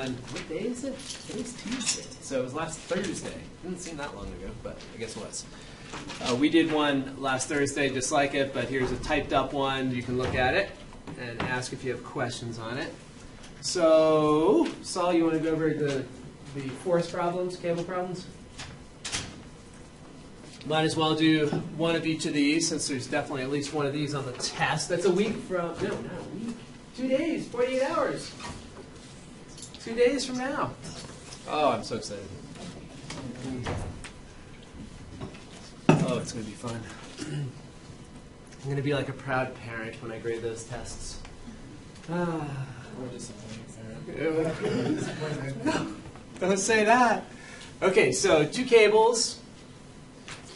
on, what day is it? Today's Tuesday. So it was last Thursday. It didn't seem that long ago, but I guess it was. We did one last Thursday just like it, but here's a typed up one. You can look at it and ask if you have questions on it. So, Saul, you want to go over the force problems, cable problems? Might as well do one of each of these, since there's definitely at least one of these on the test. That's a week from, no, not a week. 2 days, 48 hours. 2 days from now. Oh, I'm so excited. Oh, it's going to be fun. I'm going to be like a proud parent when I grade those tests. Or disappointed parent. No, don't say that. Okay, so 2 cables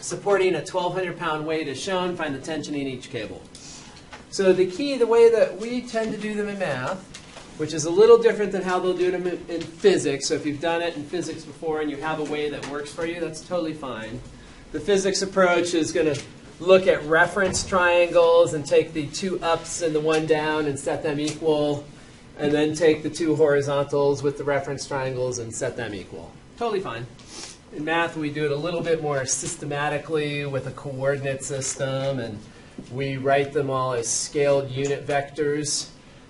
supporting a 1,200-pound weight is shown. Find the tension in each cable. So the key, the way that we tend to do them in math, which is a little different than how they'll do them in physics. So if you've done it in physics before and you have a way that works for you, that's totally fine. The physics approach is going to look at reference triangles and take the 2 ups and the 1 down and set them equal, and then take the 2 horizontals with the reference triangles and set them equal. Totally fine. In math, we do it a little bit more systematically with a coordinate system, and we write them all as scaled unit vectors.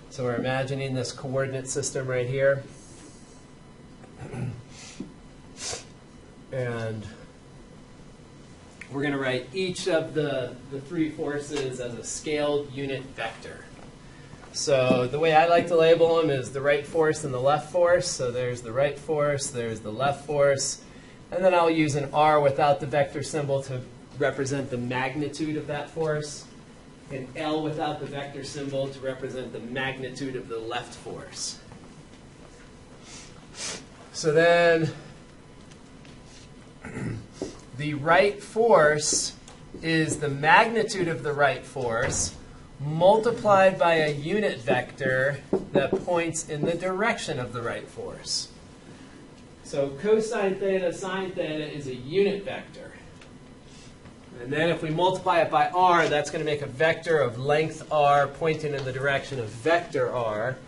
So we're imagining this coordinate system right here. And we're going to write each of the 3 forces as a scaled unit vector. So the way I like to label them is the right force and the left force. So there's the right force, there's the left force. And then I'll use an R without the vector symbol to represent the magnitude of that force, and L without the vector symbol to represent the magnitude of the left force. So then the right force is the magnitude of the right force multiplied by a unit vector that points in the direction of the right force. So cosine theta, sine theta is a unit vector. And then if we multiply it by r, that's going to make a vector of length r pointing in the direction of vector r.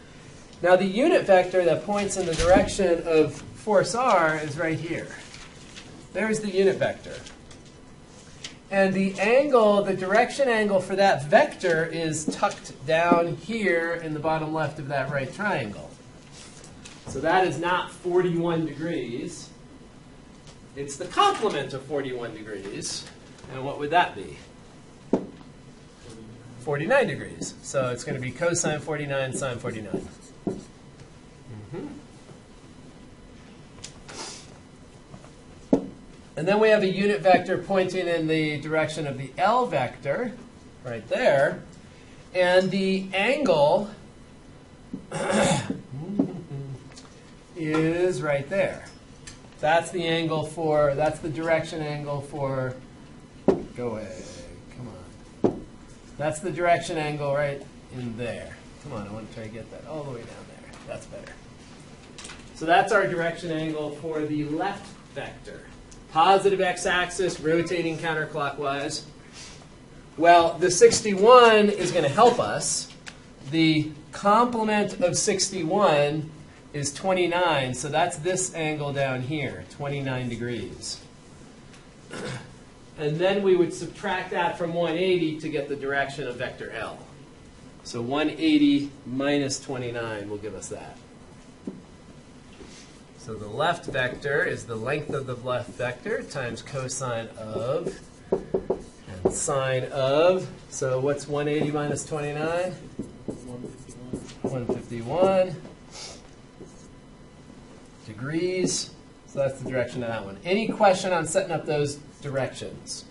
Now the unit vector that points in the direction of force r is right here. There's the unit vector. And the angle, the direction angle for that vector is tucked down here in the bottom left of that right triangle. So that is not 41 degrees. It's the complement of 41 degrees. And what would that be? 49 degrees. So it's going to be cosine 49, sine 49. And then we have a unit vector pointing in the direction of the L vector, right there. And the angle is right there. That's the angle for, that's the direction angle for, go away, come on. That's the direction angle right in there. Come on, I want to try to get that all the way down there. That's better. So that's our direction angle for the left vector. Positive x-axis, rotating counterclockwise. Well, the 61 is going to help us. The complement of 61 is 29, so that's this angle down here, 29 degrees. And then we would subtract that from 180 to get the direction of vector L. So 180 minus 29 will give us that. So the left vector is the length of the left vector times cosine of and sine of. So what's 180 minus 29? 151 degrees. So that's the direction of that one. Any question on setting up those directions?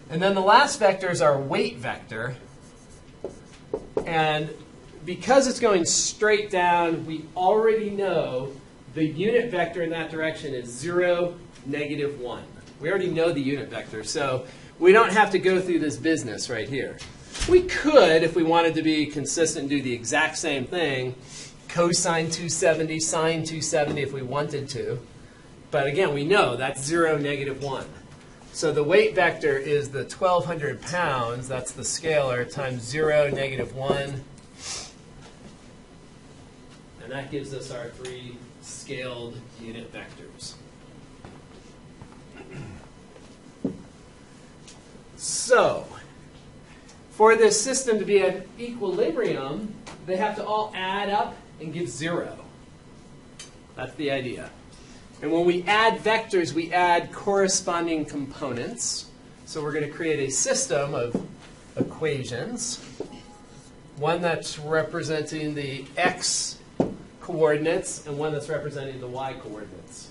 And then the last vector is our weight vector. And because it's going straight down, we already know the unit vector in that direction is 0, negative 1. We already know the unit vector, so we don't have to go through this business right here. We could, if we wanted to be consistent, do the exact same thing, cosine 270, sine 270 if we wanted to. But again, we know that's 0, negative 1. So the weight vector is the 1,200 pounds, that's the scalar, times 0, -1. And that gives us our 3 scaled unit vectors. So, for this system to be at equilibrium, they have to all add up and give 0. That's the idea. And when we add vectors, we add corresponding components. So we're going to create a system of equations. One that's representing the x coordinates and one that's representing the y coordinates.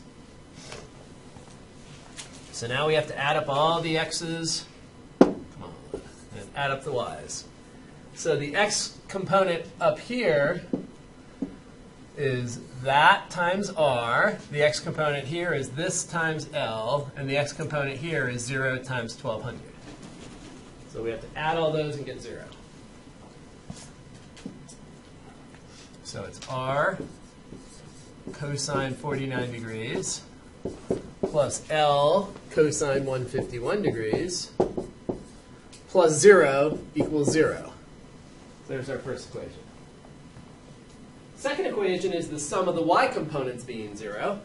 So now we have to add up all the x's, come on, and add up the y's. So the x component up here is that times r. The x component here is this times L. And the x component here is 0 times 1,200. So we have to add all those and get 0. So it's r cosine 49 degrees plus L cosine 151 degrees plus 0 equals 0. There's our first equation. Second equation is the sum of the y components being 0.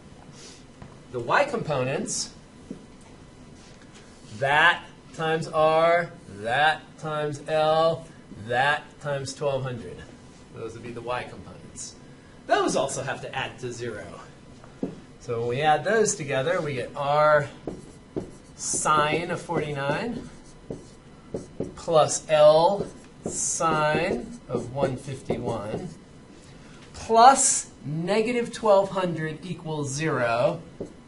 The y components, that times r, that times L, that times 1,200. Those would be the y components. Those also have to add to 0. So when we add those together, we get r sine of 49 plus L sine of 151 plus -1,200 equals 0.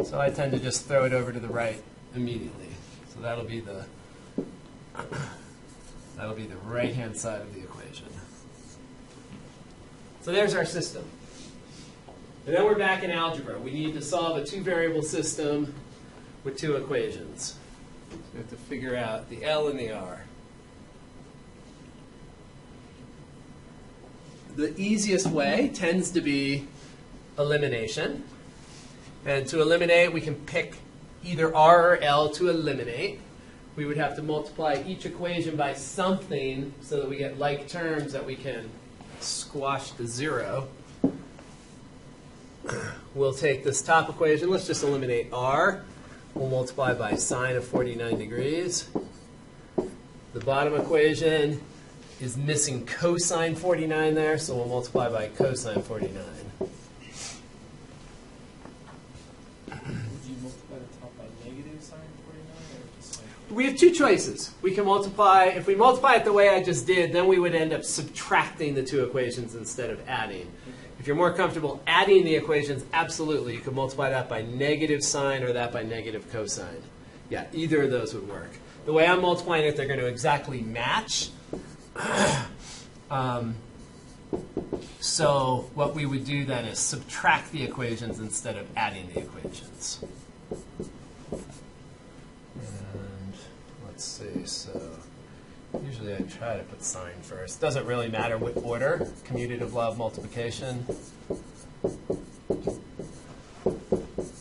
So I tend to just throw it over to the right immediately. So that'll be the right-hand side of the equation. So there's our system. And then we're back in algebra. We need to solve a 2-variable system with 2 equations. So we have to figure out the L and the R. The easiest way tends to be elimination. And to eliminate, we can pick either R or L to eliminate. We would have to multiply each equation by something so that we get like terms that we can squash to 0. We'll take this top equation. Let's just eliminate R. We'll multiply by sine of 49 degrees. The bottom equation is missing cosine 49 there, so we'll multiply by cosine 49. Would you multiply the top by negative sine 49? Or just like We have 2 choices. We can multiply, if we multiply it the way I just did, then we would end up subtracting the 2 equations instead of adding. If you're more comfortable adding the equations, absolutely. You could multiply that by negative sine or that by negative cosine. Yeah, either of those would work. The way I'm multiplying it, they're going to exactly match. So what we would do then is subtract the equations instead of adding the equations. And let's see, so usually I try to put sine first. Doesn't really matter what order, commutative law of multiplication.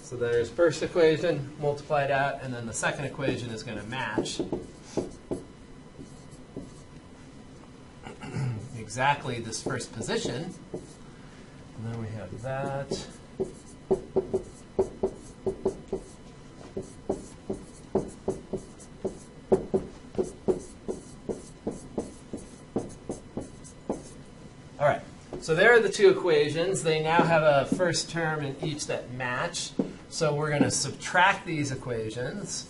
So there's first equation multiplied out, and then the second equation is going to match exactly this first position. And then we have that. All right, so there are the 2 equations. They now have a first term in each that match. So we're going to subtract these equations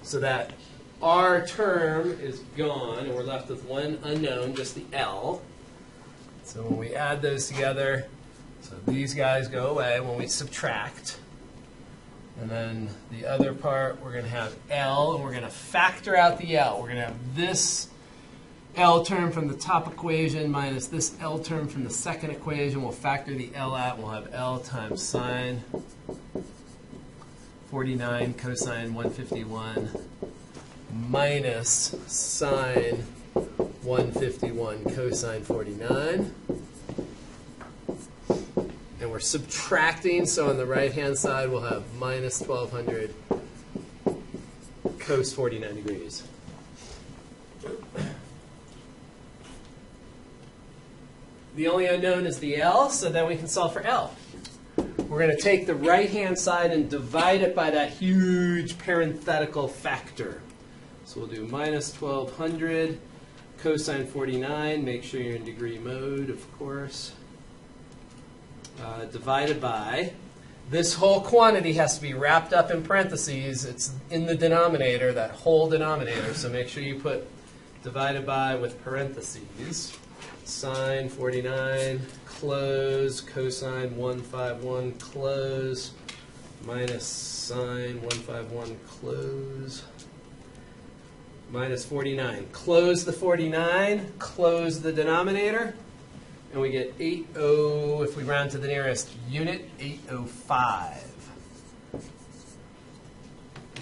so that our term is gone, and we're left with one unknown, just the L. So when we add those together, so these guys go away when we subtract. And then the other part, we're going to have L, and we're going to factor out the L. We're going to have this L term from the top equation minus this L term from the second equation. We'll factor the L out, and we'll have L times sine 49 cosine 151 minus sine 151 cosine 49. And we're we're subtracting, so on the right-hand side we'll have minus 1200 cos 49 degrees. The only unknown is the L, so then we can solve for L. We're going to take the right-hand side and divide it by that huge parenthetical factor. So we'll do minus 1200 cosine 49. Make sure you're in degree mode, of course. Divided by, this whole quantity has to be wrapped up in parentheses. It's in the denominator, that whole denominator. So make sure you put divided by with parentheses. Sine 49, close, cosine 151, close, minus sine 151, close, minus 49. Close the 49, close the denominator, and we get 80, if we round to the nearest unit, 805.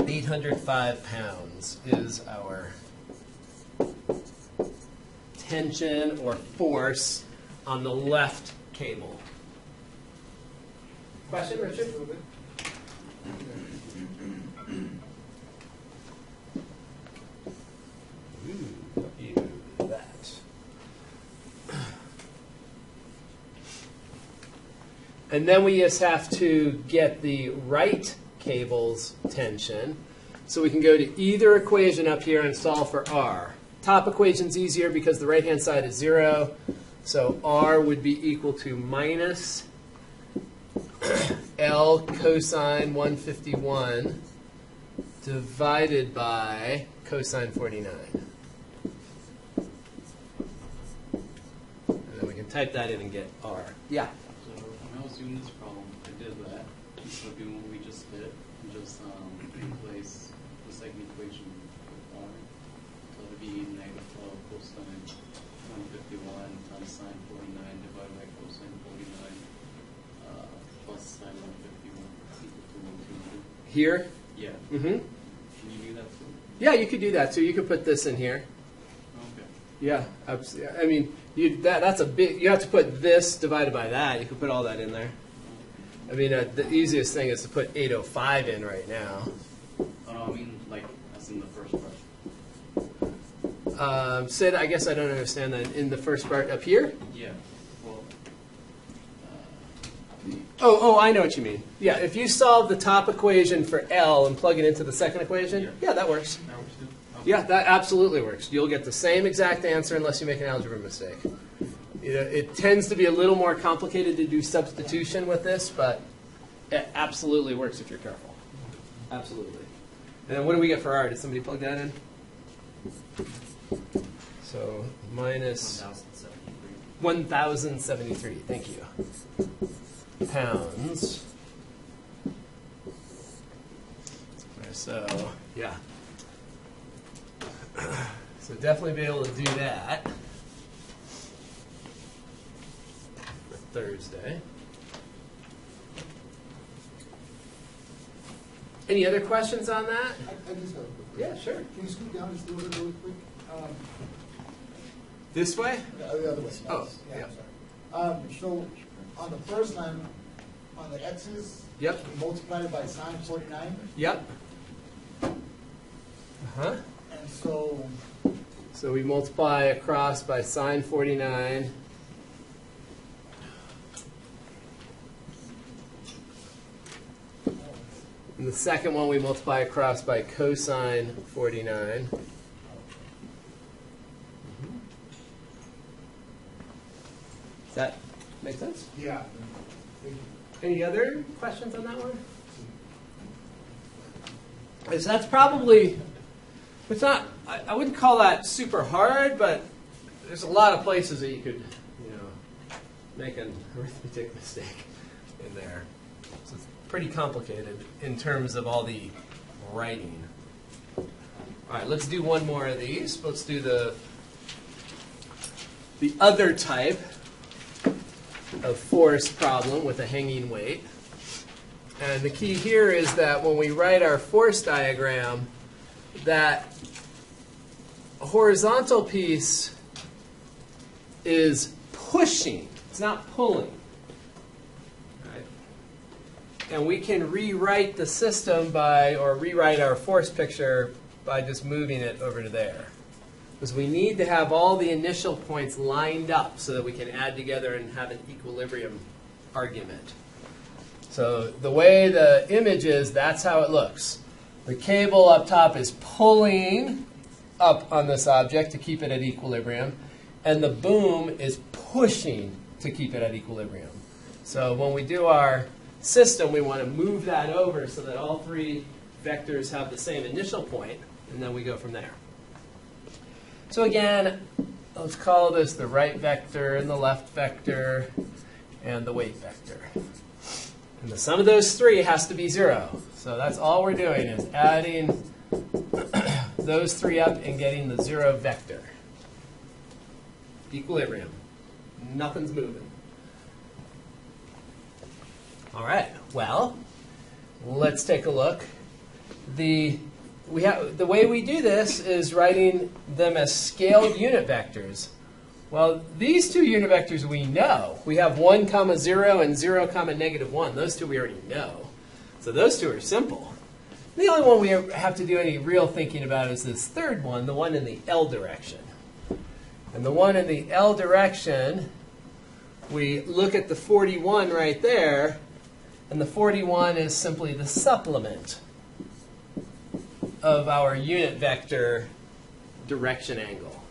805 pounds is our tension or force on the left cable. Question, Richard? And then we just have to get the right cable's tension. So we can go to either equation up here and solve for R. Top equation's easier because the right-hand side is 0. So R would be equal to minus L cosine 151 divided by cosine 49. And then we can type that in and get R. Yeah? So when I was doing this problem, I did that. Instead of doing what we just did, just replace the second equation with R. So it would be negative 12 cosine 151 times sine 49 divided by cosine 49 plus sine 151 equal to 122. Here? Yeah. Mm-hmm. Can you do that too? Yeah, you could do that too. You could put this in here. Okay. Yeah, I mean, that's a big. You have to put this divided by that. You could put all that in there. I mean, the easiest thing is to put 805 in right now. I mean, like, as in the first part. Sid, I guess I don't understand that. In the first part up here? Yeah. Well, Oh, I know what you mean. Yeah, if you solve the top equation for L and plug it into the second equation, yeah, that works. that works too? Okay. Yeah, that absolutely works. You'll get the same exact answer unless you make an algebra mistake. You know, it tends to be a little more complicated to do substitution with this, but it absolutely works if you're careful. Absolutely. And then what do we get for R? Did somebody plug that in? So minus 1,073. Thank you. Pounds. So, yeah. So definitely be able to do that for Thursday. Any other questions on that? I just have a quick Yeah, sure. Can you scoot down just a little bit really quick? This way? The other way. Oh, yeah. yeah. I'm sorry. So on the first line, on the x's, Yep. we multiplied it by sine 49. Yep. Uh-huh. And so So we multiply across by sine 49. And the second one we multiply across by cosine 49. Does that make sense? yeah. Thank you. Any other questions on that one? So that's probably, it's not, I wouldn't call that super hard, but there's a lot of places that you could, make an arithmetic mistake in there. So it's pretty complicated in terms of all the writing. All right, let's do one more of these. Let's do the other type of force problem with a hanging weight. And the key here is that when we write our force diagram, that horizontal piece is pushing. It's not pulling. And we can rewrite the system by, or rewrite our force picture by just moving it over to there. Because we need to have all the initial points lined up so that we can add together and have an equilibrium argument. So the way the image is, that's how it looks. The cable up top is pulling up on this object to keep it at equilibrium, and the boom is pushing to keep it at equilibrium. So when we do our system, we want to move that over so that all three vectors have the same initial point, and then we go from there. So again, let's call this the right vector and the left vector and the weight vector. And the sum of those three has to be 0. So that's all we're doing is adding those three up and getting the 0 vector. Equilibrium. Nothing's moving. All right, well, let's take a look. The way we do this is writing them as scaled unit vectors. Well, these two unit vectors we know. We have 1, 0 and 0, -1. Those two we already know. So those two are simple. The only one we have to do any real thinking about is this third one, the one in the L direction. And the one in the L direction, we look at the 41 right there, and the 41 is simply the supplement of our unit vector direction angle.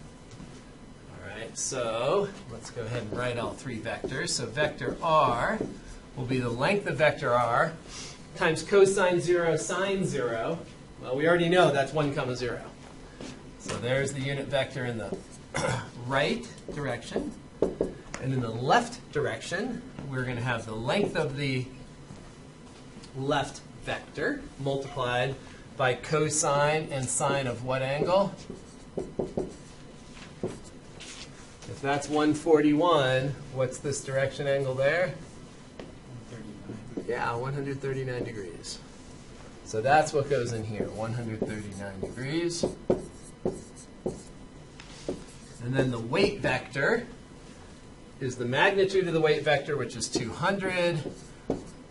All right, so let's go ahead and write all three vectors. So vector r will be the length of vector r times cosine 0 sine 0. Well, we already know that's 1, 0. So there's the unit vector in the right direction. And in the left direction, we're going to have the length of the left vector multiplied by cosine and sine of what angle? If that's 141, what's this direction angle there? 139. Yeah, 139 degrees. So that's what goes in here, 139 degrees. And then the weight vector is the magnitude of the weight vector, which is 200.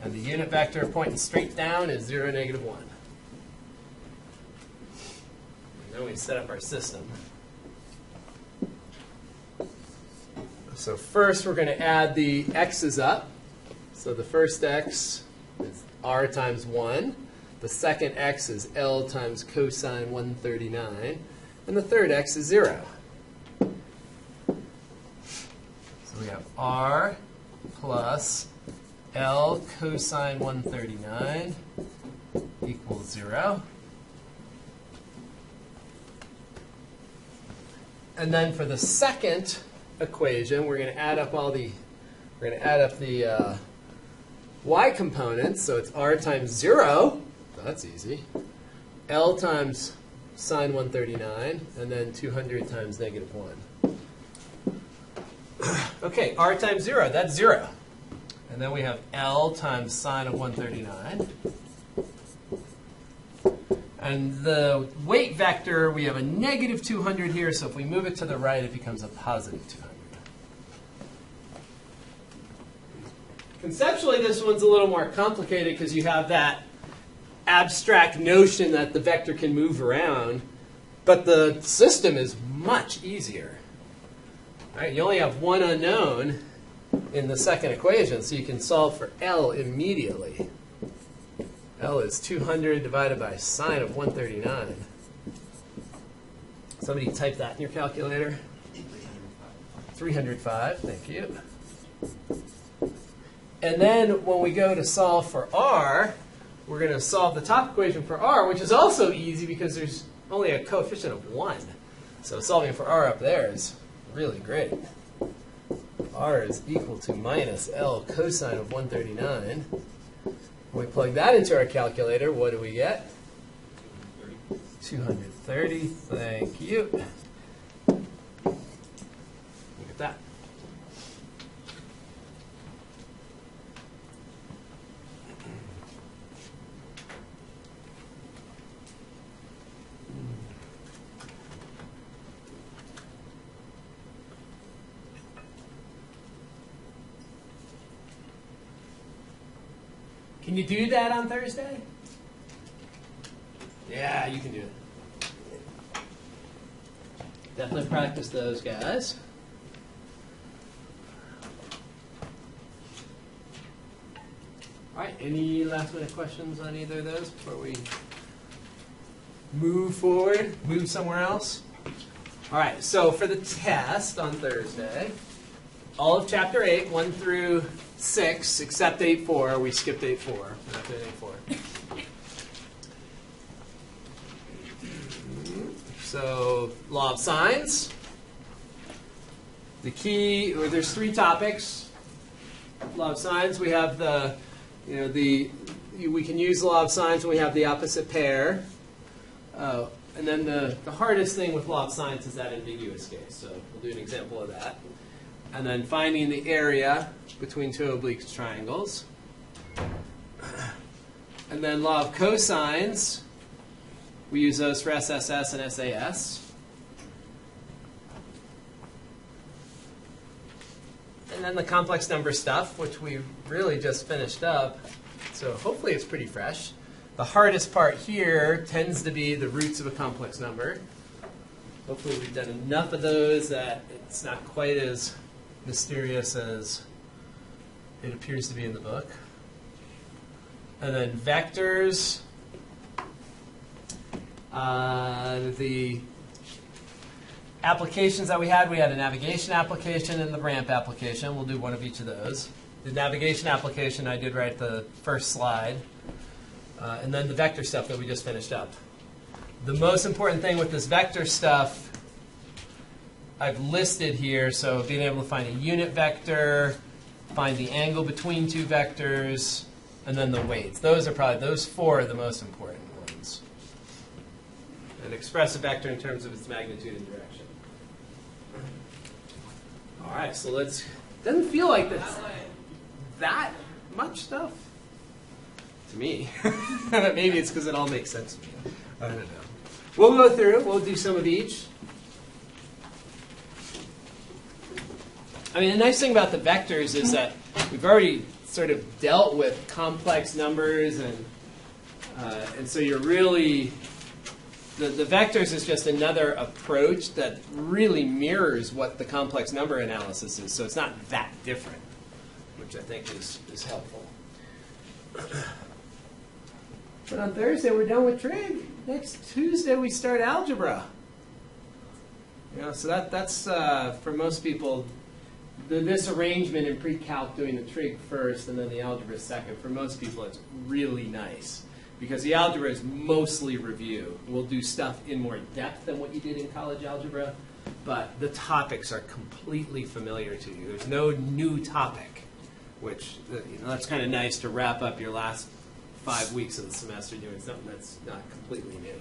And the unit vector pointing straight down is 0, -1. And then we set up our system. So first we're going to add the x's up. So the first x is r times 1. The second x is L times cosine 139. And the third x is 0. So we have r plus L cosine 139 equals 0. And then for the second equation, we're going to add up the y components. So it's r times 0. So that's easy. L times sine 139, and then 200 times -1. Okay, r times 0, that's 0. And then we have L times sine of 139. And the weight vector, we have a -200 here, so if we move it to the right, it becomes a +200. Conceptually, this one's a little more complicated because you have that abstract notion that the vector can move around, but the system is much easier. All right, you only have one unknown in the second equation, so you can solve for L immediately. L is 200 divided by sine of 139. Somebody type that in your calculator. 305, thank you. And then when we go to solve for r, we're going to solve the top equation for r, which is also easy because there's only a coefficient of 1. So solving for r up there is really great. R is equal to minus L cosine of 139. When we plug that into our calculator, what do we get? 230. Thank you. Look at that. Can you do that on Thursday? Yeah, you can do it. Definitely practice those, guys. All right, any last minute questions on either of those before we move forward, move somewhere else? All right, so for the test on Thursday, all of Chapter 8, 1 through 6, except 8.4, we skipped 8.4. We're not doing 8.4. So, law of signs. The key, or there's 3 topics. Law of signs, we have we can use the law of signs when we have the opposite pair. And then the hardest thing with law of signs is that ambiguous case. So we'll do an example of that. And then finding the area between 2 oblique triangles. And then law of cosines. We use those for SSS and SAS. And then the complex number stuff, which we really just finished up. So hopefully it's pretty fresh. The hardest part here tends to be the roots of a complex number. Hopefully we've done enough of those that it's not quite as mysterious as it appears to be in the book. And then vectors. The applications that we had a navigation application and the ramp application. We'll do one of each of those. The navigation application, I did write the first slide. And then the vector stuff that we just finished up. The most important thing with this vector stuff I've listed here, so being able to find a unit vector, find the angle between 2 vectors, and then the weights. Those 4 are the most important ones. And express a vector in terms of its magnitude and direction. All right, so doesn't feel like that's that much stuff to me. Maybe it's because it all makes sense to me. I don't know. We'll go through. We'll do some of each. I mean, the nice thing about the vectors is that we've already sort of dealt with complex numbers, and so you're really the vectors is just another approach that really mirrors what the complex number analysis is. So it's not that different, which I think is helpful. But on Thursday, we're done with trig. Next Tuesday, we start algebra. So that's for most people, this arrangement in pre-calc, doing the trig first and then the algebra second, for most people, it's really nice. Because the algebra is mostly review. We'll do stuff in more depth than what you did in college algebra, but the topics are completely familiar to you. There's no new topic, which that's kind of nice to wrap up your last 5 weeks of the semester doing something that's not completely new.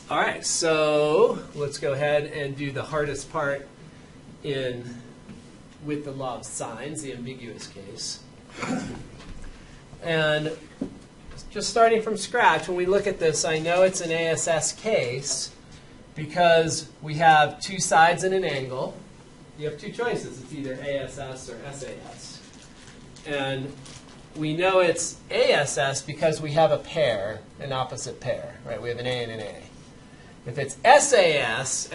All right, so let's go ahead and do the hardest part with the law of signs, the ambiguous case. And just starting from scratch, when we look at this, I know it's an ASS case because we have 2 sides and an angle. You have 2 choices. It's either ASS or SAS. And we know it's ASS because we have a pair, an opposite pair, right? We have an A and an A. If it's SAS,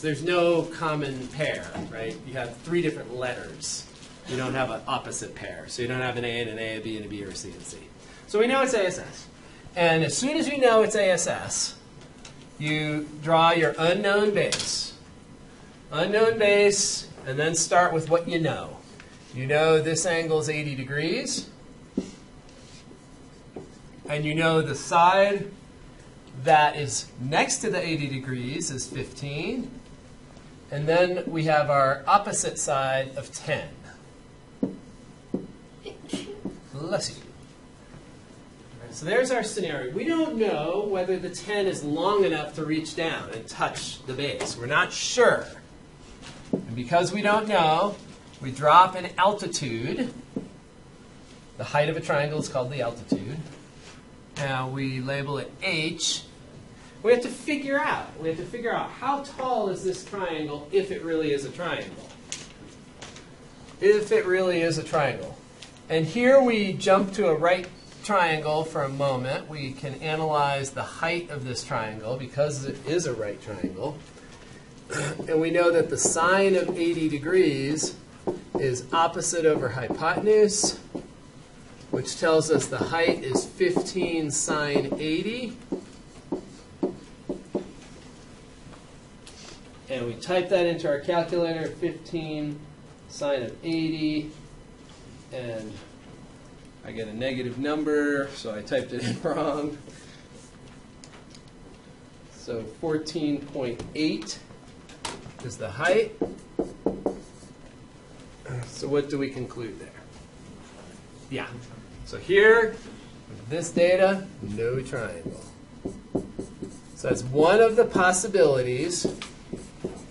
there's no common pair, right? You have 3 different letters. You don't have an opposite pair. So you don't have an A and a B and a B or a C and C. So we know it's ASS. And as soon as you know it's ASS, you draw your unknown base. Unknown base, and then start with what you know. You know this angle is 80 degrees. And you know the side that is next to the 80 degrees is 15. And then we have our opposite side of 10. Bless you. So there's our scenario. We don't know whether the 10 is long enough to reach down and touch the base. We're not sure. And because we don't know, we drop an altitude. The height of a triangle is called the altitude. Now we label it H. We have to figure out. How tall is this triangle if it really is a triangle. If it really is a triangle. And here we jump to a right triangle for a moment. We can analyze the height of this triangle because it is a right triangle. And we know that the sine of 80 degrees is opposite over hypotenuse, which tells us the height is 15 sine 80. And we type that into our calculator, 15 sine of 80, and I get a negative number, so I typed it in wrong. So 14.8 is the height. So what do we conclude there? Yeah. So here, with this data, no triangle. So that's one of the possibilities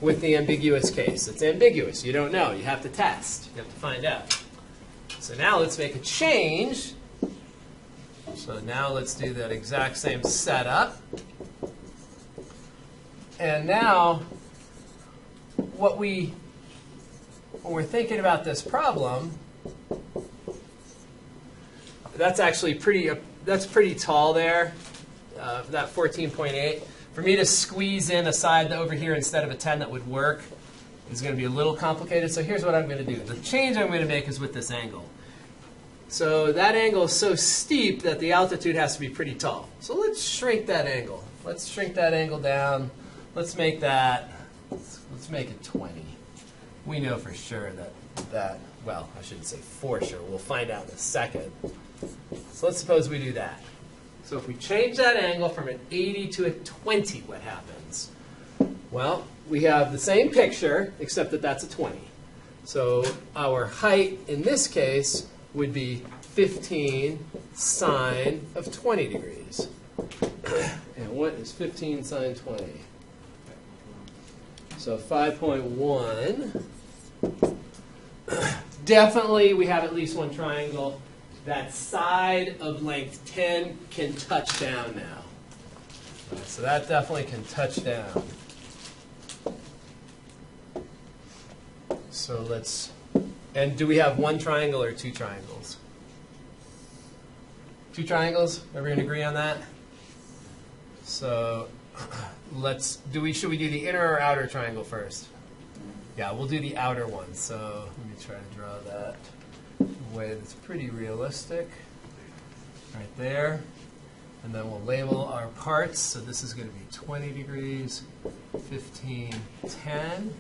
with the ambiguous case. It's ambiguous. You don't know. You have to test. You have to find out. So now let's make a change. So now let's do that exact same setup. And now, when we're thinking about this problem, that's actually pretty tall there, that 14.8. For me to squeeze in a side over here instead of a 10 that would work is going to be a little complicated. So here's what I'm going to do. The change I'm going to make is with this angle. So that angle is so steep that the altitude has to be pretty tall. So let's shrink that angle. Let's shrink that angle down. Let's make that, let's make it 20. We know for sure that, well, I shouldn't say for sure. We'll find out in a second. So let's suppose we do that. So if we change that angle from an 80 to a 20, what happens? Well, we have the same picture, except that that's a 20. So our height in this case would be 15 sine of 20 degrees. And what is 15 sine 20? So 5.1. Definitely we have at least one triangle. That side of length 10 can touch down now. So that definitely can touch down. So let's, and do we have one triangle or two triangles? Two triangles? Everyone agree on that? So let's, should we do the inner or outer triangle first? Yeah, we'll do the outer one. So let me try to draw that in a way that's pretty realistic. Right there. And then we'll label our parts. So this is going to be 20 degrees, 15, 10.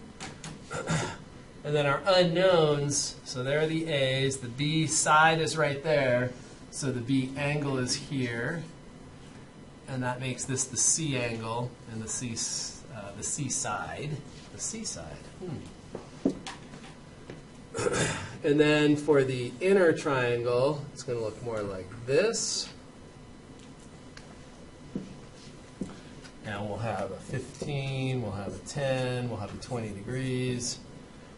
And then our unknowns, so there are the A's. The B side is right there. So the B angle is here. And that makes this the C angle and the C side. The C side. And then for the inner triangle, it's going to look more like this. And we'll have a 15, we'll have a 10, we'll have a 20 degrees.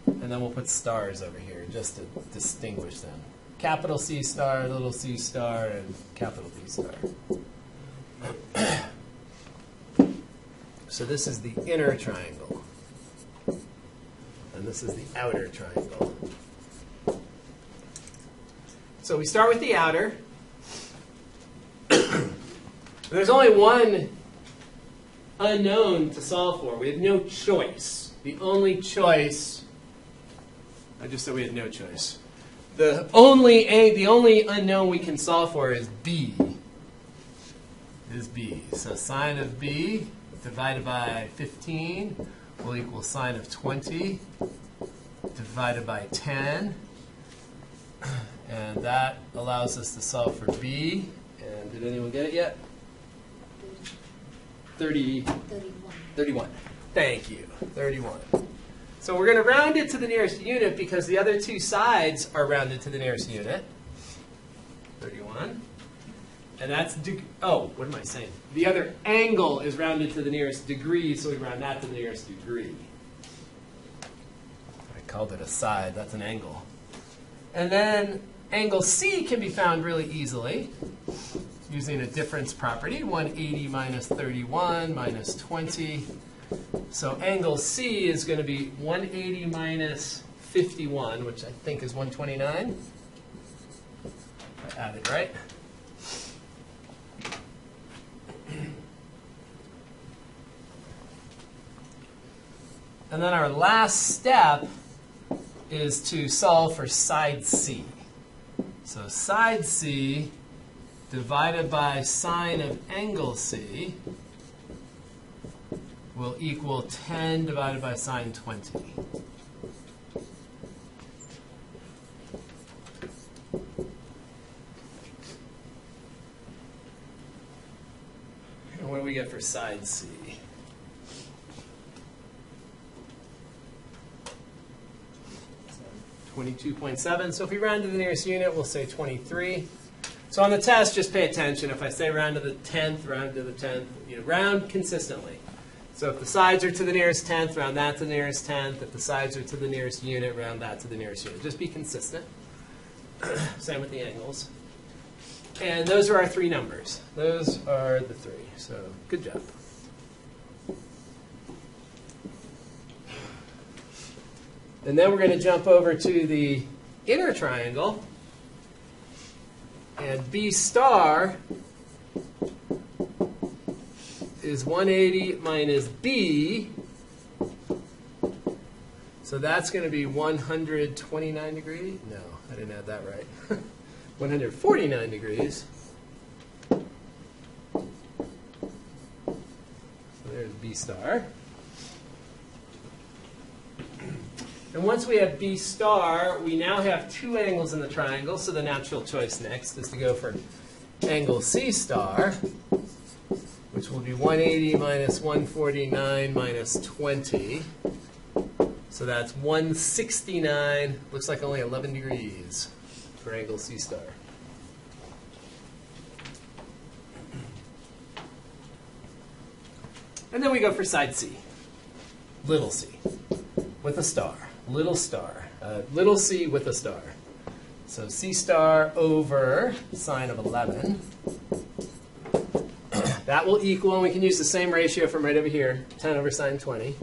And then we'll put stars over here just to distinguish them. Capital C star, little c star, and capital D star. So this is the inner triangle. And this is the outer triangle. So we start with the outer. There's only one unknown to solve for. We have no choice. The only choice, I just said we had no choice. The only unknown we can solve for is B. So sine of B divided by 15 will equal sine of 20 divided by 10. And that allows us to solve for B. And did anyone get it yet? 31. Thank you. 31. So we're going to round it to the nearest unit because the other two sides are rounded to the nearest unit. 31. And that's, what am I saying? The other angle is rounded to the nearest degree, so we round that to the nearest degree. I called it a side. That's an angle. And then angle C can be found really easily using a difference property, 180 minus 31 minus 20. So angle C is going to be 180 minus 51, which I think is 129. I added right. And then our last step is to solve for side C. So side C divided by sine of angle C will equal 10 divided by sine 20. And what do we get for side C? 22.7. So if we round to the nearest unit, we'll say 23. So on the test, just pay attention. If I say round to the 10th, round to the 10th, round consistently. So if the sides are to the nearest 10th, round that to the nearest 10th. If the sides are to the nearest unit, round that to the nearest unit. Just be consistent. Same with the angles. And those are our three numbers. Those are the three. So good job. And then we're going to jump over to the inner triangle. And B star is 180 minus B. So that's going to be 129 degrees. No, I didn't add that right. 149 degrees. So there's B star. And once we have B star, we now have two angles in the triangle, so the natural choice next is to go for angle C star, which will be 180 minus 149 minus 20. So that's 169, looks like only 11 degrees for angle C star. And then we go for side C, little c, with a star. Little star, little c with a star. So C star over sine of 11. That will equal, and we can use the same ratio from right over here, 10 over sine 20.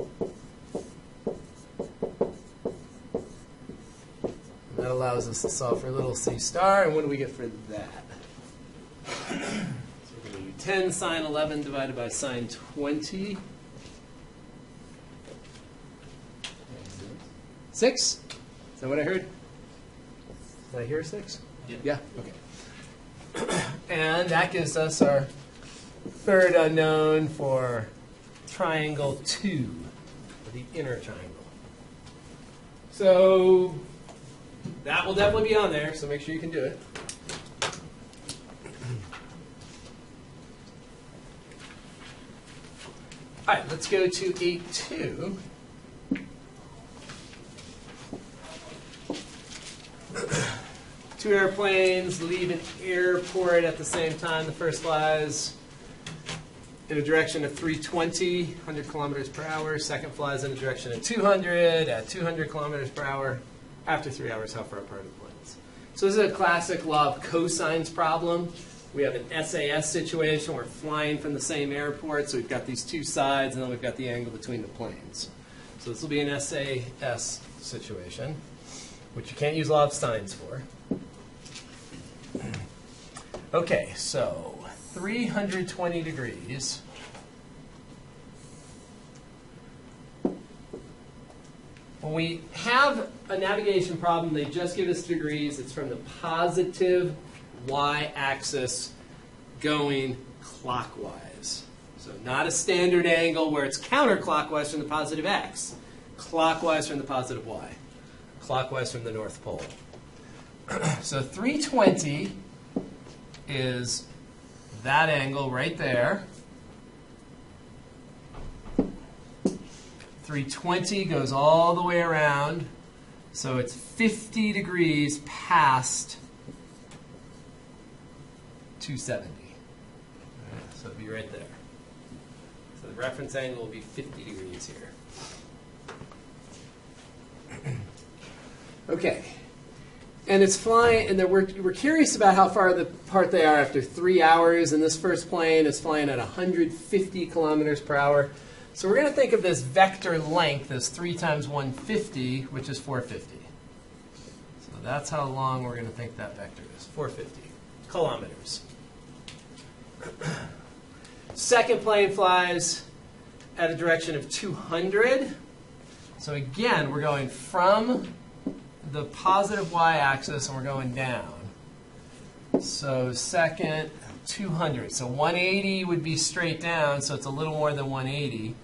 And that allows us to solve for little c star, and what do we get for that? So we're going to do 10 sine 11 divided by sine 20. 6? Is that what I heard? Did I hear 6? Yeah? Okay. And that gives us our third unknown for triangle 2, for the inner triangle. So that will definitely be on there, so make sure you can do it. All right, let's go to 8.2. Two airplanes leave an airport at the same time. The first flies in a direction of 320, 100 kilometers per hour. Second flies in a direction of 200 at 200 kilometers per hour. After 3 hours, how far apart are the planes? So this is a classic law of cosines problem. We have an SAS situation. We're flying from the same airport, so we've got these two sides, and then we've got the angle between the planes. So this will be an SAS situation, which you can't use law of sines for. Okay, so 320 degrees. When we have a navigation problem, they just give us degrees. It's from the positive y-axis going clockwise. So not a standard angle where it's counterclockwise from the positive x. Clockwise from the positive y. Clockwise from the North Pole. So 320 is that angle right there. 320 goes all the way around, so it's 50 degrees past 270. So it'll be right there. So the reference angle will be 50 degrees here. Okay. And it's flying, and we're curious about how far apart they are after 3 hours. And this first plane is flying at 150 kilometers per hour. So we're going to think of this vector length as 3 times 150, which is 450. So that's how long we're going to think that vector is, 450. kilometers. Second plane flies at a direction of 200. So again, we're going from the positive y-axis and we're going down. So second, 200. So 180 would be straight down, so it's a little more than 180.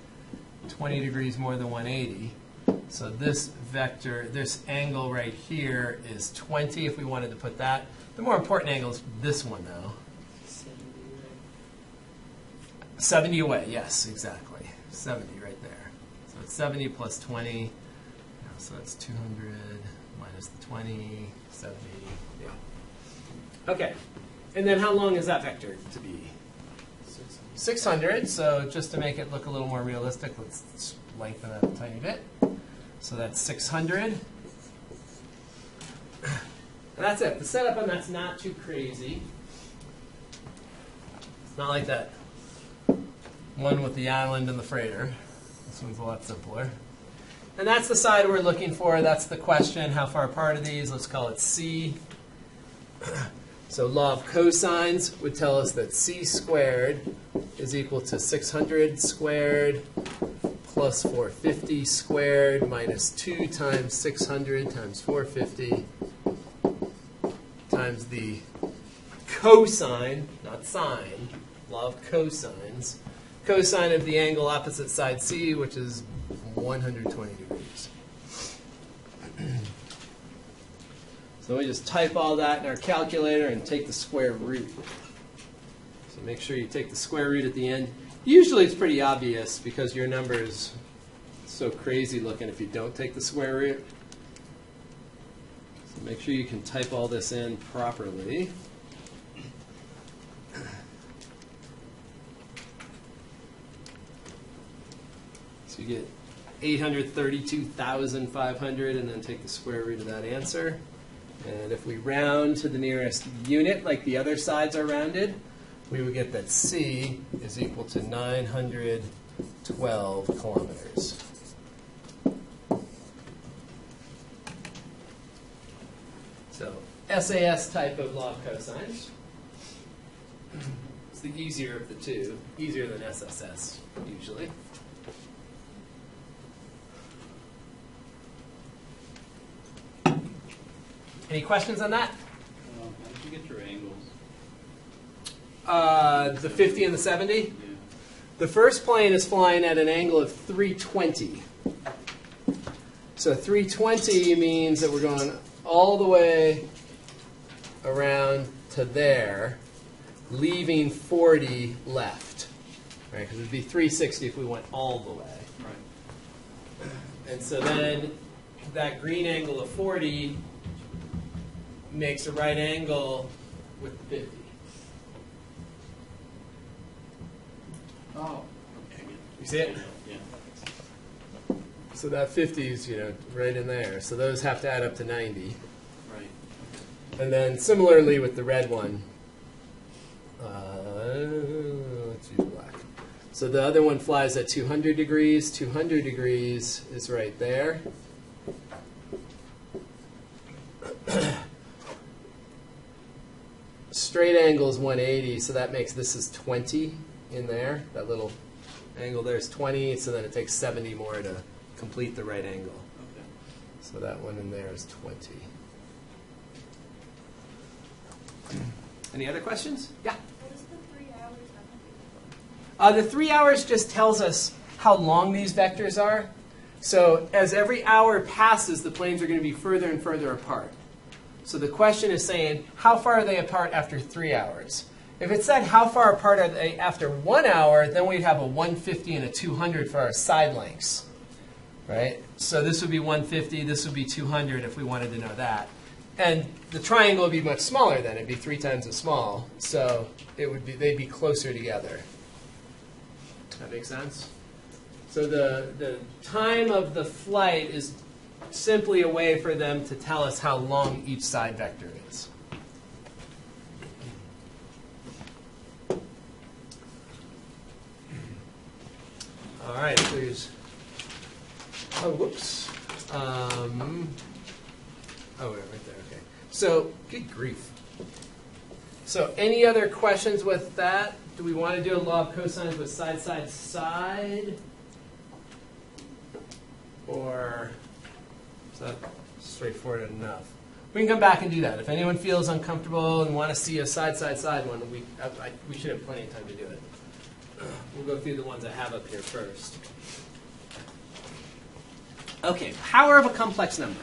20 degrees more than 180. So this vector, this angle right here is 20 if we wanted to put that. The more important angle is this one though. 70 away, yes, exactly. 70 right there. So it's 70 plus 20. So that's 200 minus the 20, 70. Yeah. Okay. And then how long is that vector to be? 600. So just to make it look a little more realistic, let's lengthen that a tiny bit. So that's 600. And that's it. The setup on that's not too crazy. It's not like that one with the island and the freighter. This one's a lot simpler. And that's the side we're looking for. That's the question. How far apart are these? Let's call it C. So law of cosines would tell us that C squared is equal to 600 squared plus 450 squared minus 2 times 600 times 450 times the cosine, not sine, law of cosines, cosine of the angle opposite side C, which is 120 degrees. So we just type all that in our calculator and take the square root. So make sure you take the square root at the end. Usually it's pretty obvious because your number is so crazy looking if you don't take the square root. So make sure you can type all this in properly. So you get 832,500 and then take the square root of that answer. And if we round to the nearest unit, like the other sides are rounded, we would get that C is equal to 912 kilometers. So SAS type of law of cosines. It's the easier of the two, easier than SSS usually. Any questions on that? How did you get your angles? The 50 and the 70? Yeah. The first plane is flying at an angle of 320. So 320 means that we're going all the way around to there, leaving 40 left. Right? Because it would be 360 if we went all the way. Right. And so then that green angle of 40 makes a right angle with the 50. Oh, Okay. You see it? Yeah. So that 50 is, right in there. So those have to add up to 90. Right. And then similarly with the red one, let's use black. So the other one flies at 200 degrees. 200 degrees is right there. Straight angle is 180, so that makes this is 20 in there. That little angle there is 20, so then it takes 70 more to complete the right angle. Okay. So that one in there is 20. Any other questions? Yeah? What does the 3 hours have to do? The 3 hours just tells us how long these vectors are. So as every hour passes, the planes are going to be further and further apart. So the question is saying, how far are they apart after 3 hours? If it said how far apart are they after 1 hour, then we'd have a 150 and a 200 for our side lengths. Right? So this would be 150, this would be 200 if we wanted to know that. And the triangle would be much smaller then. It'd be 3 times as small. So they'd be closer together. That makes sense? So the time of the flight is simply a way for them to tell us how long each side vector is. All right, please. Oh, whoops. Oh, right there, okay. So, good grief. So any other questions with that? Do we want to do a law of cosines with side, side, side? Or is that straightforward enough? We can come back and do that. If anyone feels uncomfortable and want to see a side, side, side one, we should have plenty of time to do it. We'll go through the ones I have up here first. Okay, power of a complex number.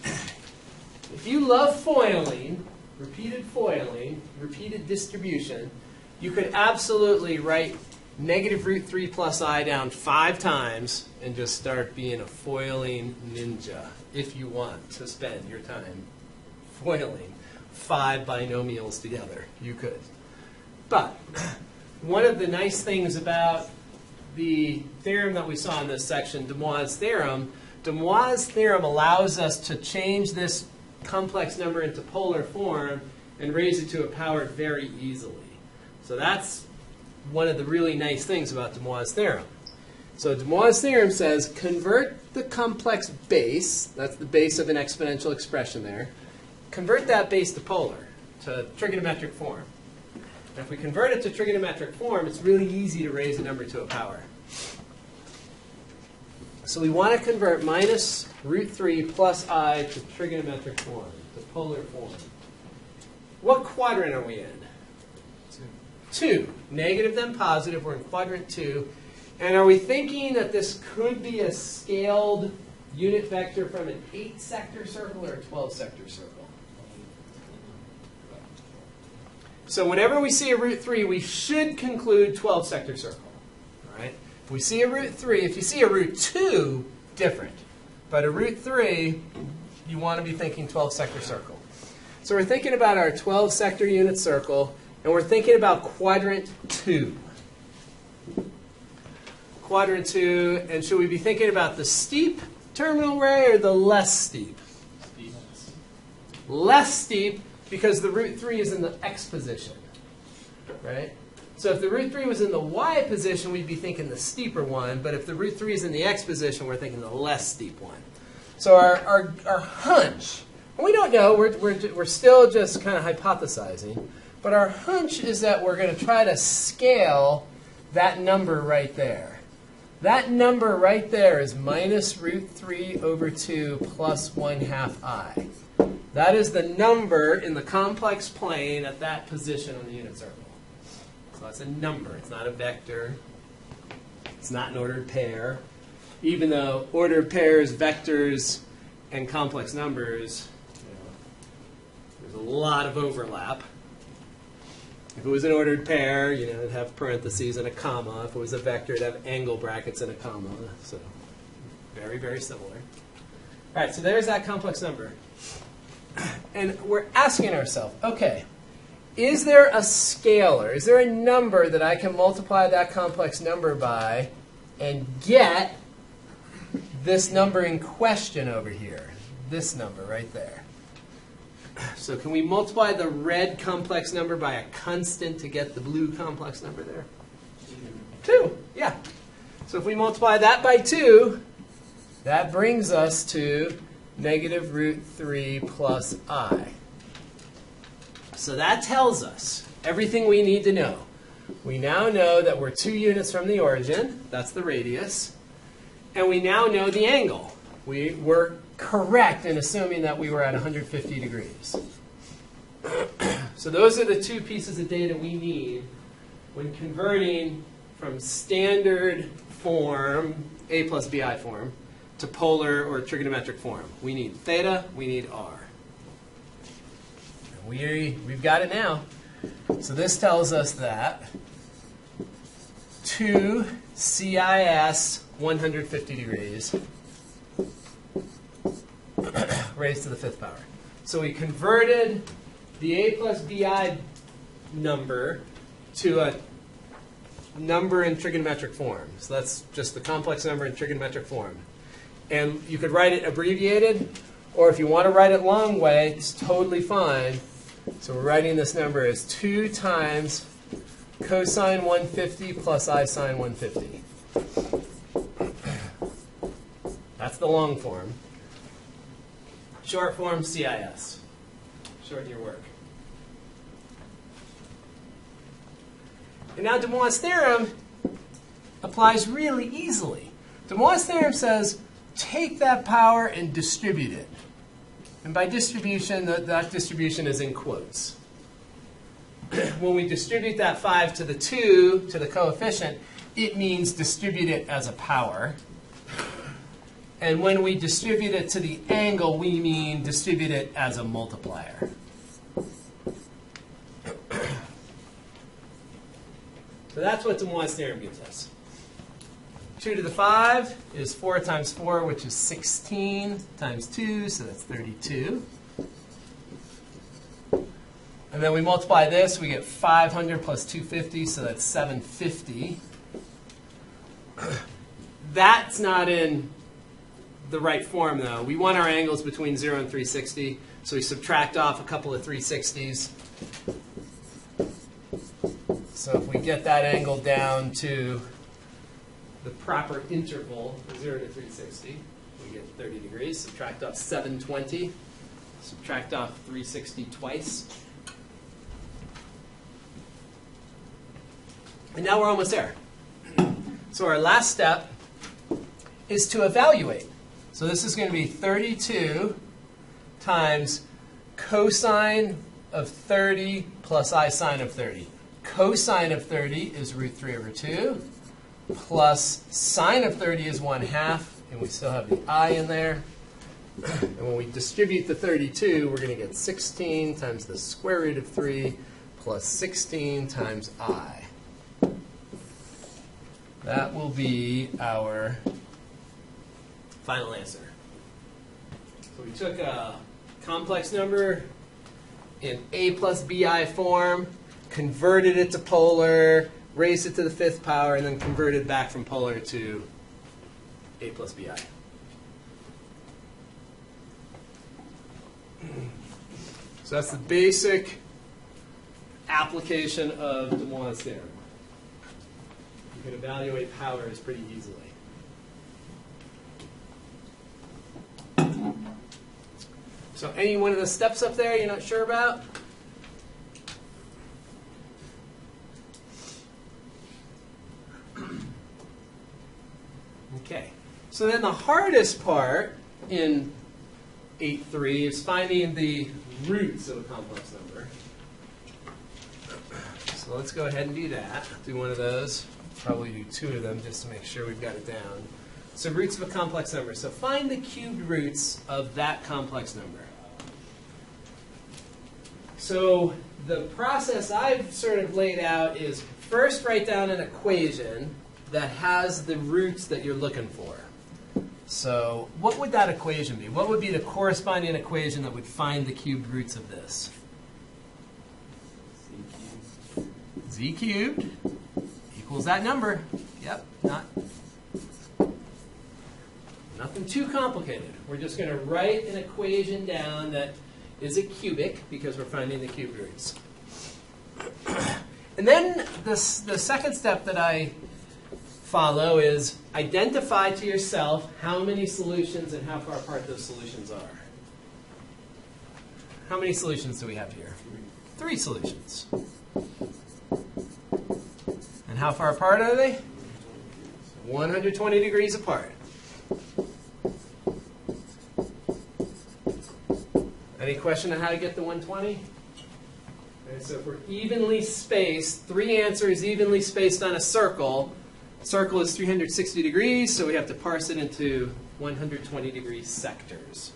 If you love foiling, repeated distribution, you could absolutely write negative root 3 plus I down 5 times and just start being a foiling ninja if you want to spend your time foiling 5 binomials together. You could. But one of the nice things about the theorem that we saw in this section, Demois' theorem allows us to change this complex number into polar form and raise it to a power very easily. So that's one of the really nice things about Demois' theorem. So Demois' theorem says convert the complex base, that's the base of an exponential expression there, convert that base to polar, to trigonometric form. And if we convert it to trigonometric form, it's really easy to raise a number to a power. So we want to convert minus root 3 plus I to trigonometric form, to polar form. What quadrant are we in? 2. Negative then positive. We're in quadrant 2. And are we thinking that this could be a scaled unit vector from an 8-sector circle or a 12-sector circle? So whenever we see a root 3, we should conclude 12-sector circle. All right? If we see a root 3, if you see a root 2, different. But a root 3, you want to be thinking 12-sector circle. So we're thinking about our 12-sector unit circle, and we're thinking about quadrant 2. Quadrant 2, and should we be thinking about the steep terminal ray or the less steep? Steep. Less steep, because the root 3 is in the x position, right? So if the root 3 was in the y position, we'd be thinking the steeper one. But if the root 3 is in the x position, we're thinking the less steep one. So our hunch, and we don't know, we're still just kind of hypothesizing, but our hunch is that we're going to try to scale that number right there. That number right there is minus root 3 over 2 plus 1/2 I. That is the number in the complex plane at that position on the unit circle. So that's a number. It's not a vector. It's not an ordered pair. Even though ordered pairs, vectors, and complex numbers, there's a lot of overlap. If it was an ordered pair, it'd have parentheses and a comma. If it was a vector, it'd have angle brackets and a comma. So very, very similar. All right, so there's that complex number. And we're asking ourselves, okay, is there a scalar? Is there a number that I can multiply that complex number by and get this number in question over here? This number right there. So can we multiply the red complex number by a constant to get the blue complex number there? 2, yeah. So if we multiply that by 2, that brings us to negative root 3 plus I. So that tells us everything we need to know. We now know that we're 2 units from the origin. That's the radius. And we now know the angle. We were correct in assuming that we were at 150 degrees. So those are the 2 pieces of data we need when converting from standard form, A plus BI form, to polar or trigonometric form. We need theta, we need R. We've got it now. So this tells us that 2 CIS 150 degrees raised to the 5th power. So we converted the A plus BI number to a number in trigonometric form. So that's just the complex number in trigonometric form. And you could write it abbreviated, or if you want to write it long way, it's totally fine. So we're writing this number as 2 times cosine 150 plus I sine 150. That's the long form. Short form, CIS. Shorten your work. And now De Moivre's theorem applies really easily. De Moivre's theorem says, take that power and distribute it. And by distribution, that distribution is in quotes. When we distribute that 5 to the 2, to the coefficient, it means distribute it as a power. And when we distribute it to the angle, we mean distribute it as a multiplier. So that's what De Moivre's theorem gives us. 2 to the 5 is 4 times 4, which is 16 times 2, so that's 32. And then we multiply this, we get 500 plus 250, so that's 750. That's not in the right form, though. We want our angles between 0 and 360, so we subtract off a couple of 360s. So if we get that angle down to the proper interval, 0 to 360, we get 30 degrees. Subtract off 720. Subtract off 360 twice. And now we're almost there. So our last step is to evaluate. So this is going to be 32 times cosine of 30 plus I sine of 30. Cosine of 30 is root 3 over 2. Plus sine of 30 is 1/2. And we still have the I in there. And when we distribute the 32, we're going to get 16 times the square root of 3 plus 16 times I. That will be our final answer. So we took a complex number in a plus bi form, converted it to polar, raised it to the 5th power, and then converted back from polar to a plus bi. So that's the basic application of De Moivre's theorem. You can evaluate powers pretty easily. So any one of the steps up there you're not sure about? Okay. So then the hardest part in 8.3 is finding the roots of a complex number. So let's go ahead and do that. Do one of those. Probably do 2 of them just to make sure we've got it down. So roots of a complex number. So find the cubed roots of that complex number. So the process I've sort of laid out is first write down an equation that has the roots that you're looking for. So what would that equation be? What would be the corresponding equation that would find the cubed roots of this? Z cubed equals that number. Yep, nothing too complicated. We're just going to write an equation down that is a cubic because we're finding the cubed roots. And then the second step that I follow is identify to yourself how many solutions and how far apart those solutions are. How many solutions do we have here? 3 solutions. And how far apart are they? 120 degrees apart. Any question on how to get the 120? Okay, so if we're evenly spaced, 3 answers evenly spaced on a circle, circle is 360 degrees, so we have to parse it into 120 degree sectors.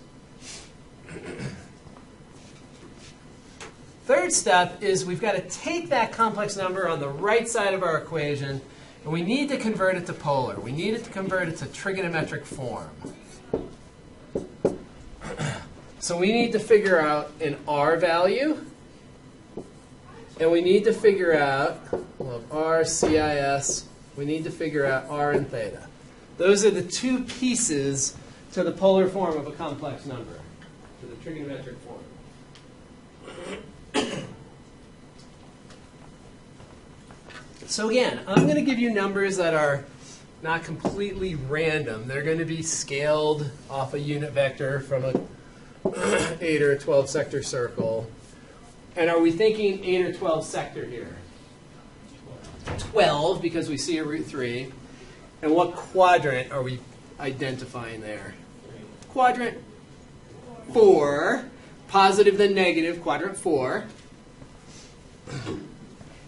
Third step is we've got to take that complex number on the right side of our equation, and we need to convert it to polar. We need it to convert it to trigonometric form. So we need to figure out an R value, and we need to figure out, well, R, CIS, we need to figure out R and theta. Those are the 2 pieces to the polar form of a complex number, to the trigonometric form. So again, I'm going to give you numbers that are not completely random. They're going to be scaled off a unit vector from a 8 or 12 sector circle. And are we thinking 8 or 12 sector here? 12 because we see a root 3. And what quadrant are we identifying there? Quadrant 4. Positive then negative, quadrant 4.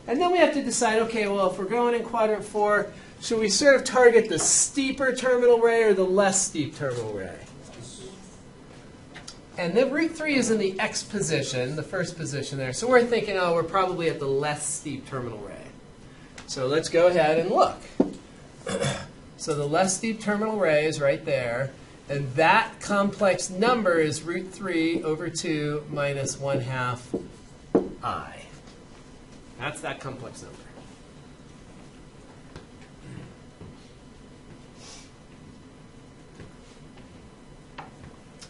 And then we have to decide, okay, well, if we're going in quadrant 4, should we sort of target the steeper terminal ray or the less steep terminal ray? And then root 3 is in the x position, the first position there. So we're thinking, oh, we're probably at the less steep terminal ray. So let's go ahead and look. So the less steep terminal ray is right there. And that complex number is root 3 over 2 minus 1/2 I. That's that complex number.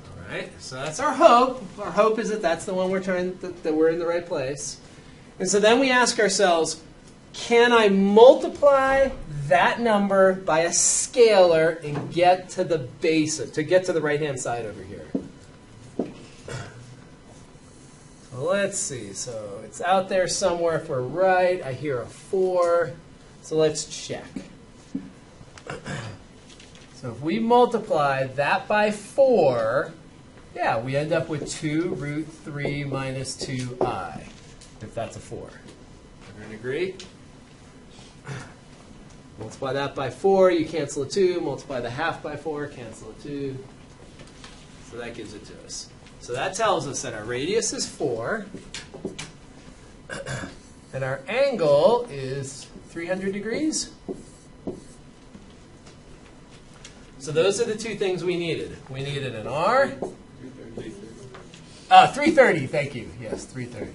All right, so that's our hope. Our hope is that that's the one we're trying, that we're in the right place. And so then we ask ourselves, can I multiply that number by a scalar and get to the base, to get to the right-hand side over here? So let's see. So it's out there somewhere if we're right. I hear a 4. So let's check. So if we multiply that by 4, yeah, we end up with 2 root 3 minus 2i, if that's a 4. Everyone agree? Multiply that by 4, you cancel a 2. Multiply the half by 4, cancel a 2. So that gives it to us. So that tells us that our radius is 4. And our angle is 300 degrees. So those are the two things we needed. We needed an R. 330, thank you. Yes, 330.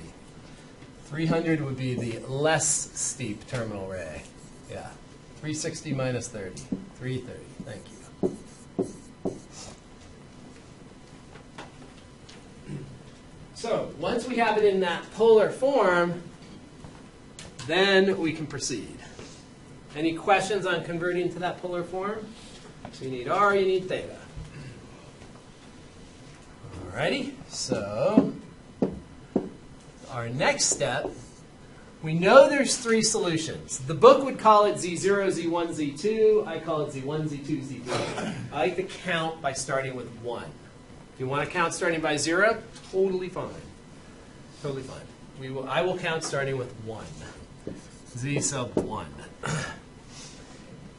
300 would be the less steep terminal ray. Yeah. 360 minus 30. 330. Thank you. So once we have it in that polar form, then we can proceed. Any questions on converting to that polar form? So you need R, you need theta. Alrighty, so our next step, we know there's 3 solutions. The book would call it Z0, Z1, Z2. I call it Z1, Z2, Z3. I like to count by starting with 1. If you want to count starting by 0, totally fine. Totally fine. I will count starting with 1. Z sub 1.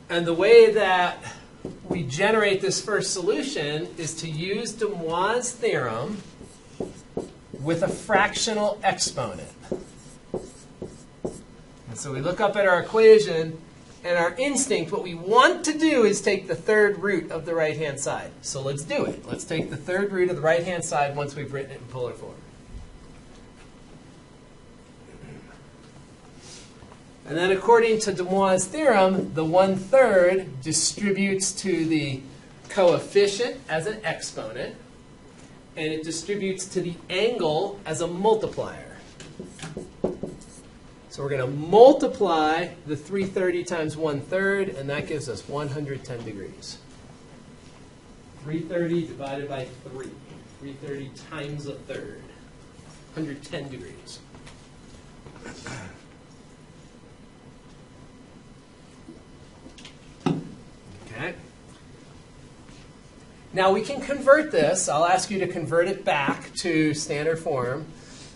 And the way that we generate this first solution is to use de Moivre's theorem with a fractional exponent. And so we look up at our equation, and our instinct, what we want to do is take the third root of the right-hand side. So let's do it. Let's take the third root of the right-hand side once we've written it in polar form. And then according to de Moivre's theorem, the 1/3 distributes to the coefficient as an exponent, and it distributes to the angle as a multiplier. So we're going to multiply the 330 times 1/3, and that gives us 110 degrees. 330 divided by 3. 330 times a third. 110 degrees. Okay. Now we can convert this. I'll ask you to convert it back to standard form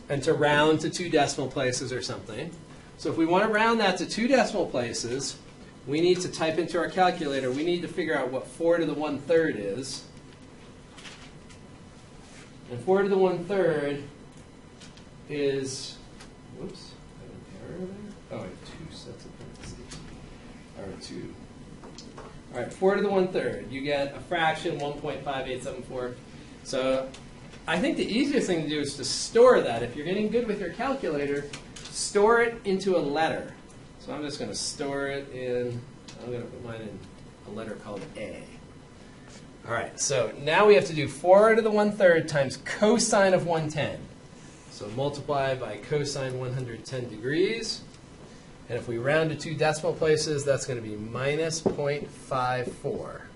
and to round to 2 decimal places or something. So if we want to round that to 2 decimal places, we need to type into our calculator. We need to figure out what 4 to the 1/3 is. And 4 to the 1/3 is, whoops, I have an error there. Oh, I have 2 sets of parentheses. Or 2. All right, 4 to the 1/3. You get a fraction, 1.5874. So I think the easiest thing to do is to store that. If you're getting good with your calculator, store it into a letter. So I'm just going to store it in, I'm going to put mine in a letter called A. All right, so now we have to do 4 to the 1/3 times cosine of 110. So multiply by cosine 110 degrees. And if we round to 2 decimal places, that's going to be minus 0.54.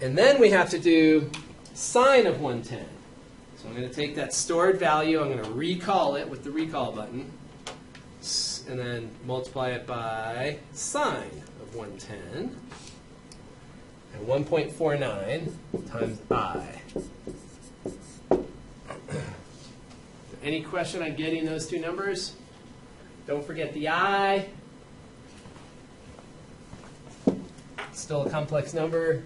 And then we have to do sine of 110. So I'm going to take that stored value, I'm going to recall it with the recall button, and then multiply it by sine of 110. And 1.49 times I. Any question on getting those two numbers? Don't forget the I. Still a complex number.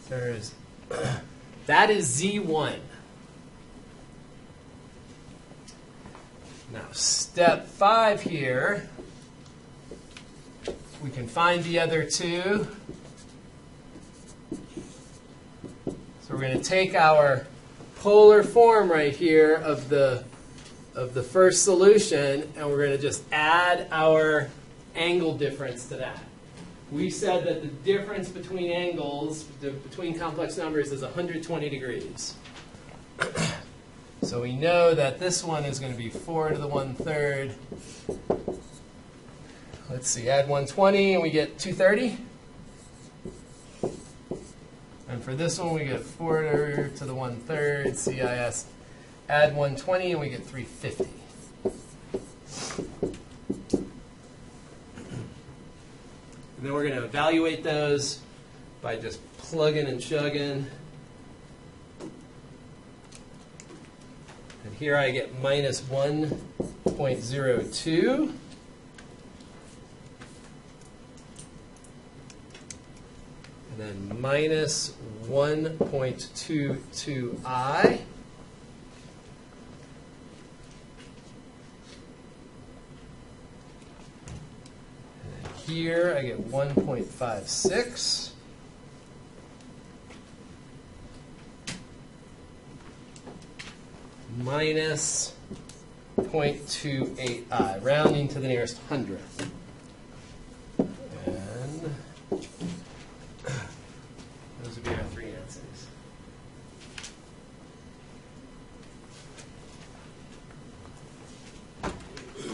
That is Z1. Now, step 5 here, we can find the other two. So we're going to take our polar form right here of the first solution, and we're going to just add our angle difference to that. We said that the difference between angles, between complex numbers, is 120 degrees. So we know that this one is going to be 4 to the 1/3. Let's see, add 120 and we get 230. And for this one we get 4 to the 1/3, CIS. Add 120 and we get 350. And then we're going to evaluate those by just plugging and chugging. And here I get minus 1.02. And then minus 1.22i. Here I get 1.56. Minus 0.28i, rounding to the nearest hundredth. And those would be our three answers.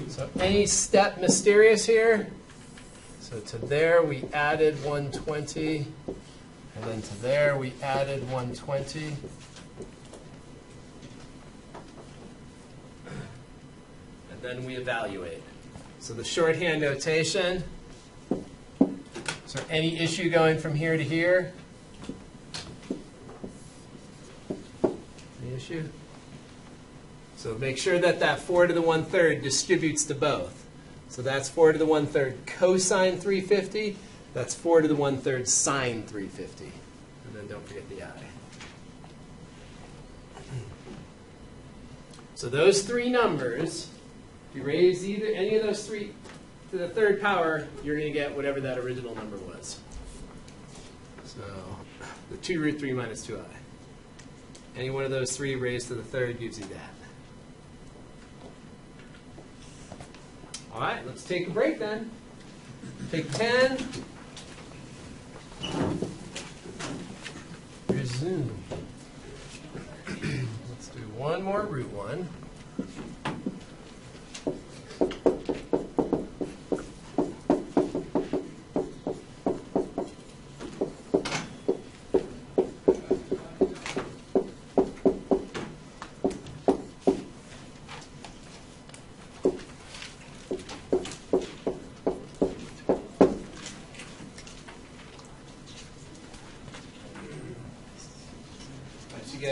So any step mysterious here? So to there we added 120, and then to there we added 120. And then we evaluate. So the shorthand notation, is there any issue going from here to here? Any issue? So make sure that that 4 to the 1/3 distributes to both. So that's 4 to the 1/3 cosine 350. That's 4 to the 1/3 sine 350. And then don't forget the I. So those three numbers, if you raise either any of those three to the third power, you're going to get whatever that original number was. So the 2 root 3 minus 2i. Any one of those three raised to the third gives you that. All right, let's take a break then. Take 10. Resume. Let's do one more root 1.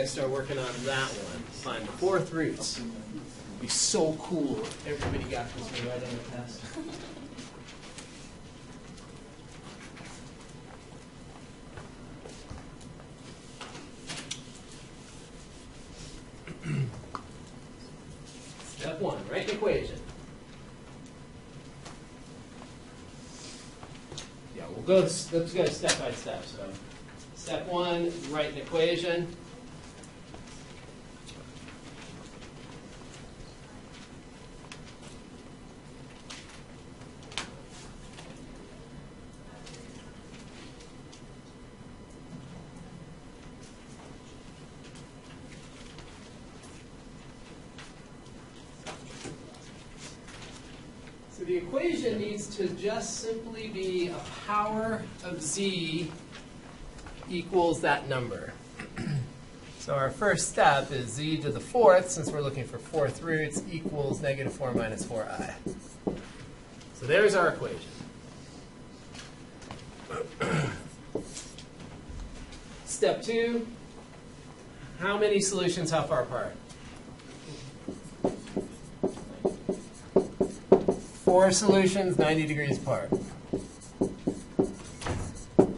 Start working on that one. Find the fourth roots. It'd be so cool if everybody got this one right on the test. Step 1, write an equation. Yeah, let's go step by step. So, step 1, write an equation. The equation needs to just simply be a power of z equals that number. So our first step is z to the fourth, since we're looking for fourth roots, equals negative 4 minus 4i. So there's our equation. Step 2, how many solutions, how far apart? 4 solutions, 90 degrees apart. All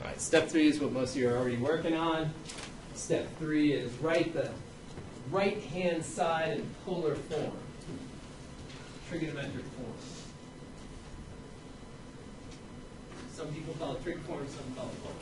right, step 3 is what most of you are already working on. Step 3 is write the right-hand side in polar form, trigonometric form. Some people call it trig form, some call it polar.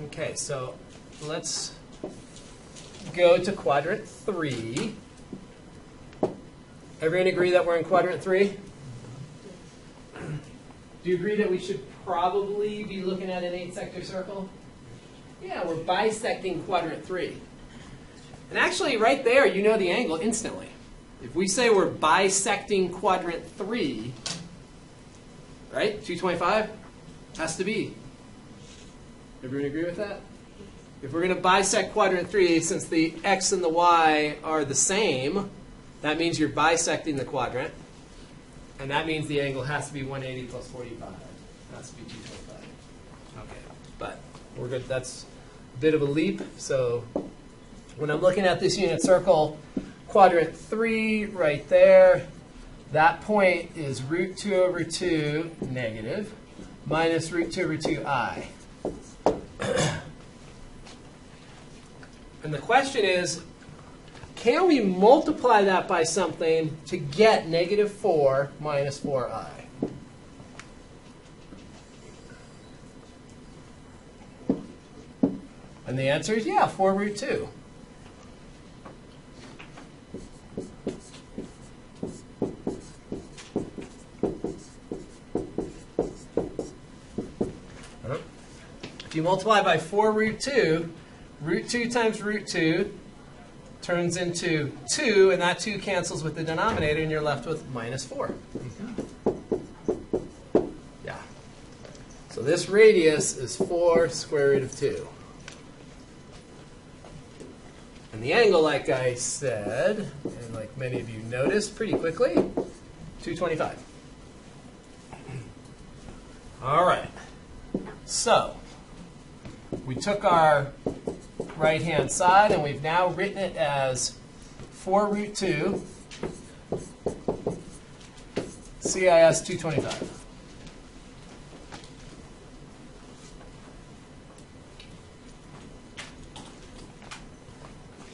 Okay, so let's go to quadrant 3. Everyone agree that we're in quadrant 3? Do you agree that we should probably be looking at an 8-sector circle? Yeah, we're bisecting quadrant 3. And actually, right there, you know the angle instantly. If we say we're bisecting quadrant 3, right, 225, has to be. Everyone agree with that? If we're going to bisect quadrant 3, since the x and the y are the same, that means you're bisecting the quadrant. And that means the angle has to be 180 plus 45. It has to be 225. Okay, but we're good. That's a bit of a leap. So when I'm looking at this unit circle, quadrant 3 right there, that point is root 2 over 2 negative minus root 2 over 2I. And the question is, can we multiply that by something to get negative 4 minus 4I? And the answer is, yeah, 4 root 2. If you multiply by 4 root 2 times root 2 turns into 2, and that 2 cancels with the denominator, and you're left with minus 4. Yeah. So this radius is 4 square root of 2. And the angle, like I said, and like many of you noticed pretty quickly, 225. All right. So we took our right-hand side, and we've now written it as 4 root 2 CIS 225.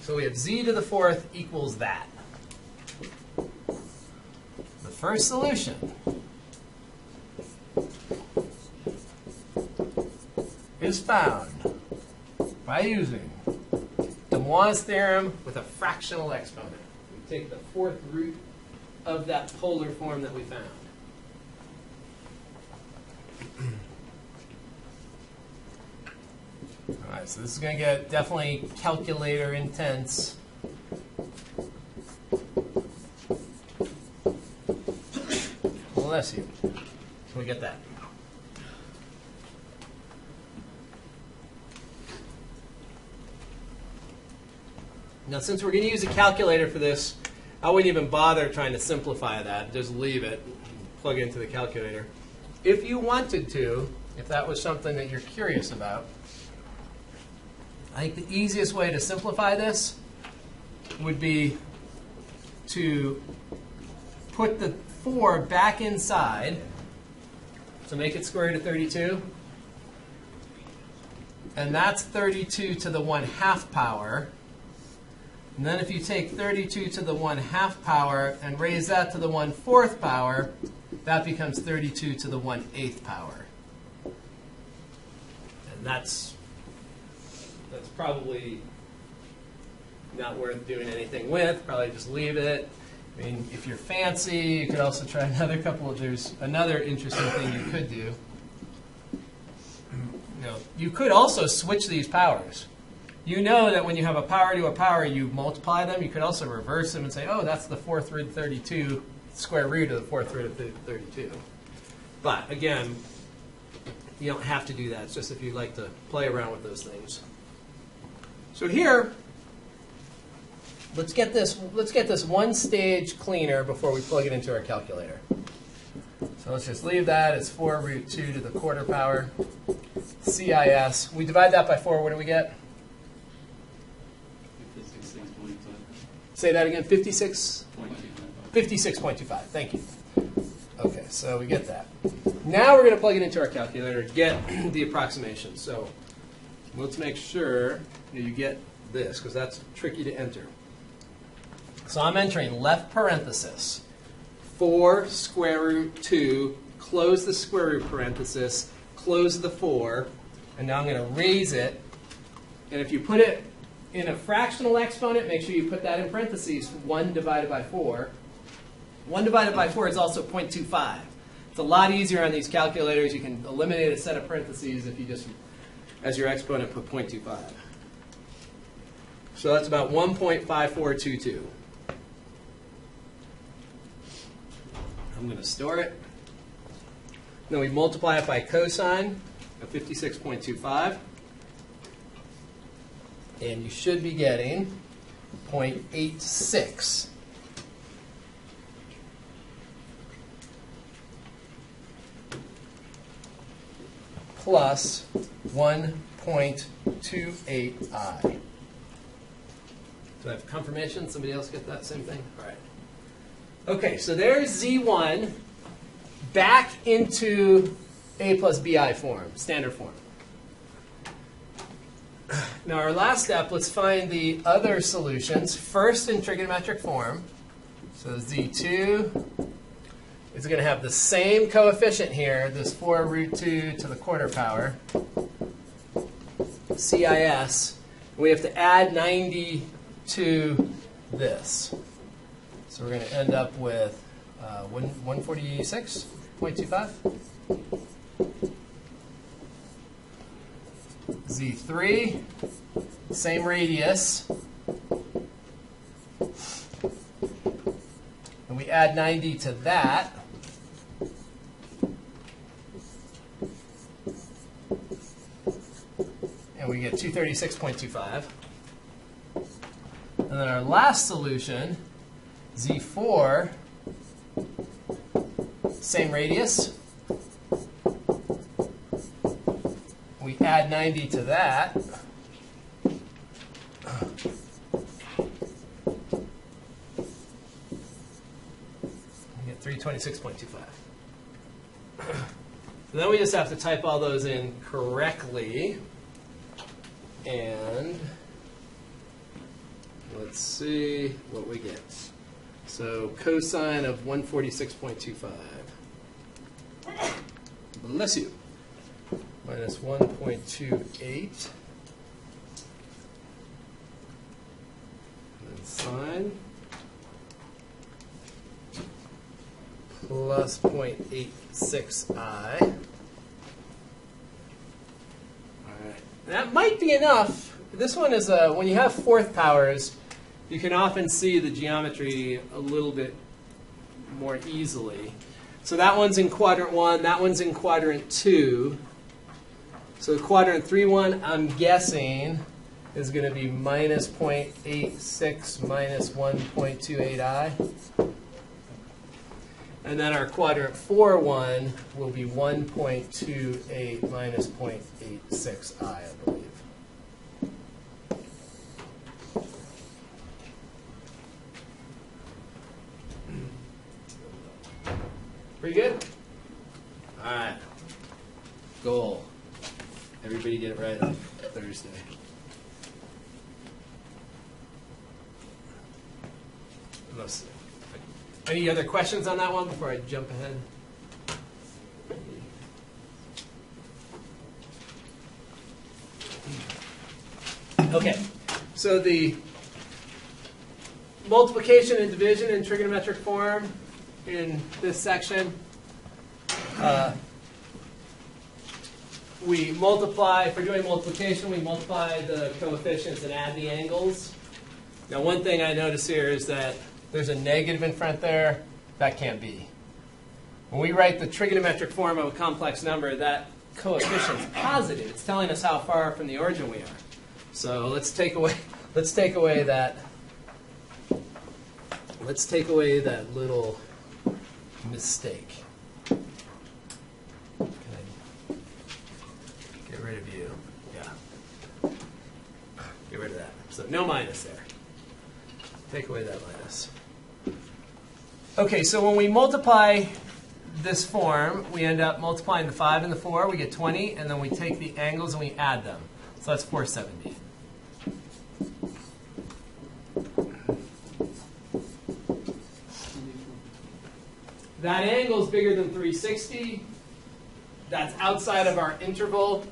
So we have z to the 4th equals that. The first solution is found by using de Moivre's theorem with a fractional exponent. We take the 4th root of that polar form that we found. All right, so this is going to get definitely calculator intense. Bless you. Can we get that? Now, since we're going to use a calculator for this, I wouldn't even bother trying to simplify that. Just leave it, plug it into the calculator. If you wanted to, if that was something that you're curious about, I think the easiest way to simplify this would be to put the 4 back inside, so make it square root of 32. And that's 32 to the 1/2 power. And then if you take 32 to the 1/2 power and raise that to the 1/4 power, that becomes 32 to the 1/8 power. And that's probably not worth doing anything with. Probably just leave it. I mean, if you're fancy, you could also try there's another interesting thing you could do. You could also switch these powers. You know that when you have a power to a power, you multiply them. You could also reverse them and say, oh, that's the 4th root of 32, square root of the 4th root of 32. But again, you don't have to do that. It's just if you like to play around with those things. So here, let's get this one stage cleaner before we plug it into our calculator. So let's just leave that as 4 root 2 to the 1/4 power. CIS. We divide that by 4. What do we get? 56.25. Say that again. 56.25. Thank you. Okay, so we get that. Now we're going to plug it into our calculator to get the approximation. So let's make sure you get this, because that's tricky to enter. So I'm entering left parenthesis, 4 square root 2, close the square root parenthesis, close the 4, and now I'm going to raise it. And if you put it in a fractional exponent, make sure you put that in parentheses, 1 divided by 4. 1 divided by 4 is also 0.25. It's a lot easier on these calculators. You can eliminate a set of parentheses if you just, as your exponent, put 0.25. So that's about 1.5422. I'm going to store it. Then we multiply it by cosine of 56.25. And you should be getting 0.86. Plus 1.28i. Do I have confirmation? Somebody else get that same thing? All right. Okay, so there's Z1 back into A plus BI form, standard form. Now our last step, let's find the other solutions. First in trigonometric form. So Z2 is going to have the same coefficient here, this 4 root 2 to the 1/4 power, CIS. We have to add 90 to this. So we're going to end up with 146.25. Z3, same radius. And we add 90 to that. And we get 236.25. And then our last solution, Z4, same radius. We add 90 to that. We get 326.25. So then we just have to type all those in correctly. And let's see what we get. So cosine of 146.25. Bless you. Minus 1.28. And then sine. Plus 0.86i. All right. That might be enough. This one is, when you have 4th powers, you can often see the geometry a little bit more easily. So that one's in quadrant 1, that one's in quadrant 2. So quadrant 3-1, I'm guessing, is going to be minus 0.86 minus 1.28i. And then our quadrant 4-1 will be 1.28 minus 0.86i, I believe. Pretty good? All right. Goal. Everybody get it right on Thursday. most. Any other questions on that one before I jump ahead? Okay, so the multiplication and division in trigonometric form in this section. We multiply, if we're doing multiplication, we multiply the coefficients and add the angles. Now one thing I notice here is that there's a negative in front there. That can't be. When we write the trigonometric form of a complex number, that coefficient's positive. It's telling us how far from the origin we are. So let's take away that little mistake. Can I get rid of you? Yeah. Get rid of that. So no minus there. Take away that minus. Okay, so when we multiply this form, we end up multiplying the 5 and the 4. We get 20, and then we take the angles and we add them. So that's 470. That angle is bigger than 360. That's outside of our interval.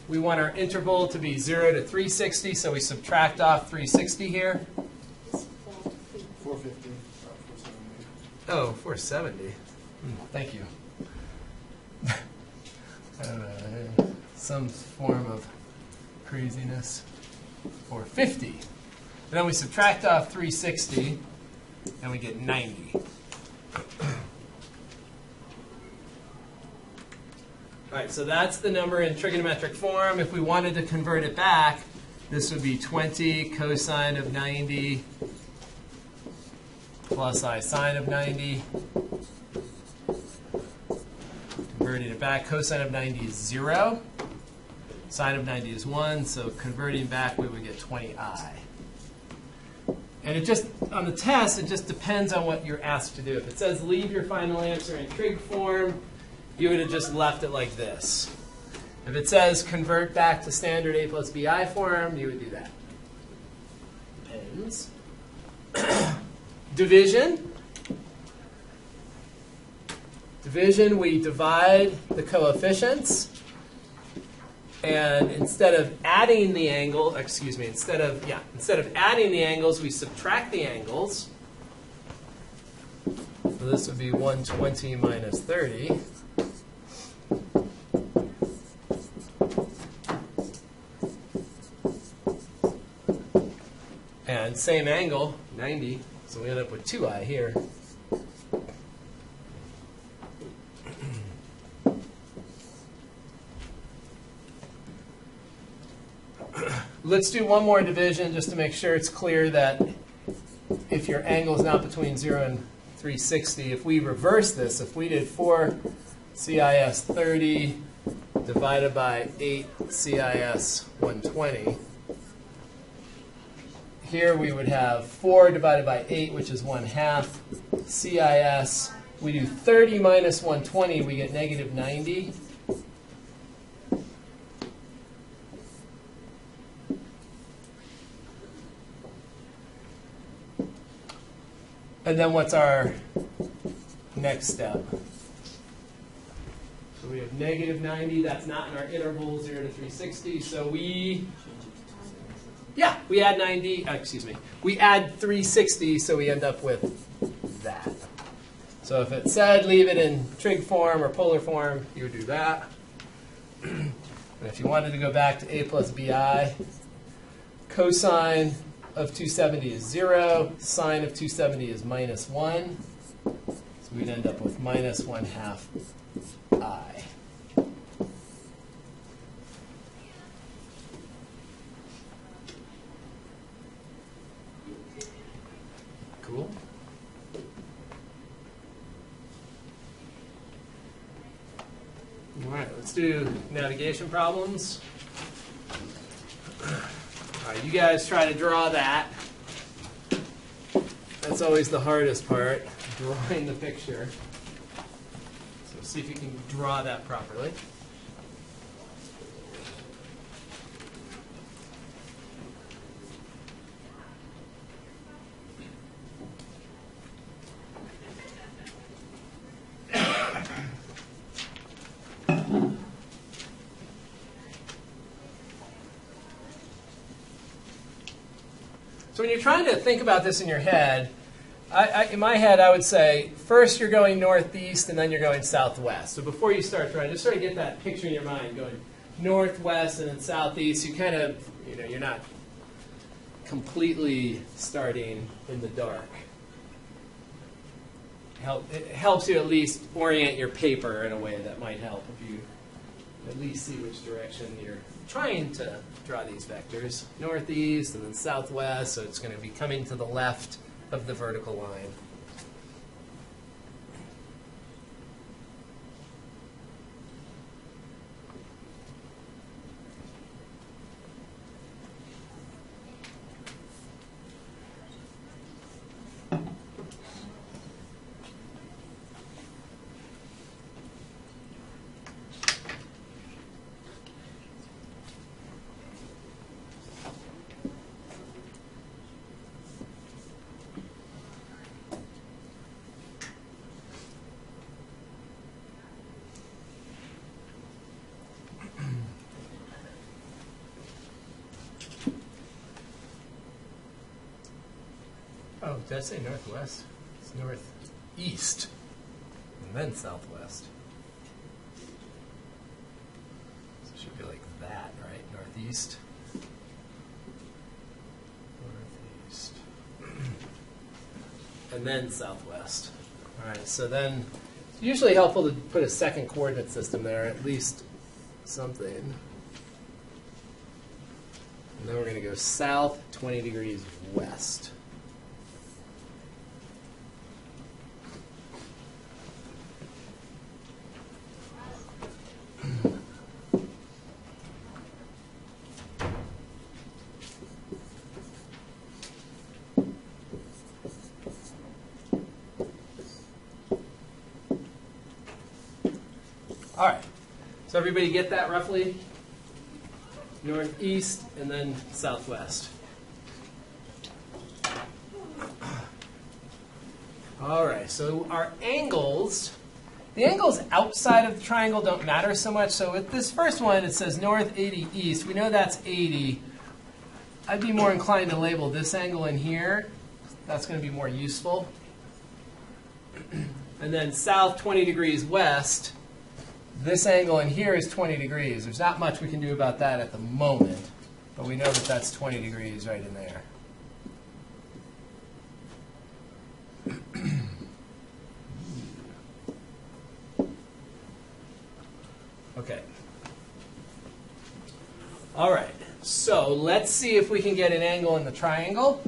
We want our interval to be 0 to 360, so we subtract off 360 here. 450. Oh, 470. Thank you. Some form of craziness. 450. And then we subtract off 360, and we get 90. All right, so that's the number in trigonometric form. If we wanted to convert it back, this would be 20 cosine of 90 plus I sine of 90. Converting it back, cosine of 90 is 0. Sine of 90 is 1, so converting back, we would get 20i. And it just, on the test, it just depends on what you're asked to do. If it says leave your final answer in trig form, you would have just left it like this. If it says convert back to standard a plus bi form, you would do that. Depends. Division. Division, we divide the coefficients. And instead of adding the angle, instead of adding the angles, we subtract the angles. So this would be 120 minus 30. And same angle, 90, so we end up with 2i here. Let's do one more division just to make sure it's clear that if your angle is not between 0 and 360, if we reverse this, if we did 4 CIS 30 divided by 8 CIS 120, here we would have 4 divided by 8, which is 1/2 CIS. We do 30 minus 120, we get negative 90. And then what's our next step? So we have negative 90. That's not in our interval, 0 to 360. So we add 90. We add 360, so we end up with that. So if it said leave it in trig form or polar form, you would do that. And if you wanted to go back to a plus bi, cosine of 270 is 0. Sine of 270 is minus 1. So we'd end up with minus 1/2 I. Cool. All right, let's do navigation problems. All right, you guys try to draw that. That's always the hardest part, drawing the picture. So see if you can draw that properly. So when you're trying to think about this in your head, in my head, I would say first you're going northeast and then you're going southwest. So before you start trying, just sort of get that picture in your mind going northwest and then southeast. You kind of, you're not completely starting in the dark. It helps you at least orient your paper in a way that might help if you at least see which direction you're trying to draw these vectors. Northeast and then southwest, so it's going to be coming to the left of the vertical line. Oh, did I say northwest? It's northeast, and then southwest. So it should be like that, right? Northeast. Northeast. And then southwest. All right, so then it's usually helpful to put a second coordinate system there, at least something. And then we're going to go south 20 degrees west. All right, so everybody get that roughly? Northeast and then southwest. All right, so our angles, the angles outside of the triangle don't matter so much. So with this first one, it says north 80 east. We know that's 80. I'd be more inclined to label this angle in here. That's going to be more useful. And then south 20 degrees west. This angle in here is 20 degrees. There's not much we can do about that at the moment, but we know that that's 20 degrees right in there. Okay. All right. So let's see if we can get an angle in the triangle.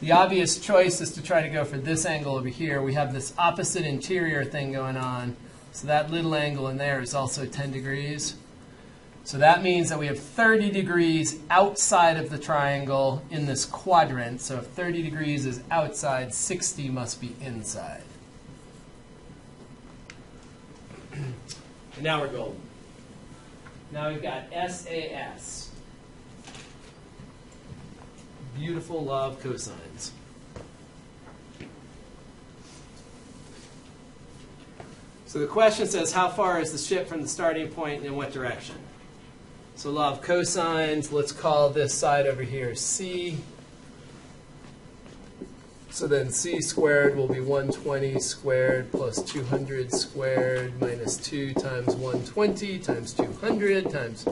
The obvious choice is to try to go for this angle over here. We have this opposite interior thing going on. So that little angle in there is also 10 degrees. So that means that we have 30 degrees outside of the triangle in this quadrant. So if 30 degrees is outside, 60 must be inside. And now we're golden. Now we've got SAS. Beautiful law of cosines. So the question says, how far is the ship from the starting point and in what direction? So law of cosines, let's call this side over here C. So then C squared will be 120 squared plus 200 squared minus 2 times 120 times 200 times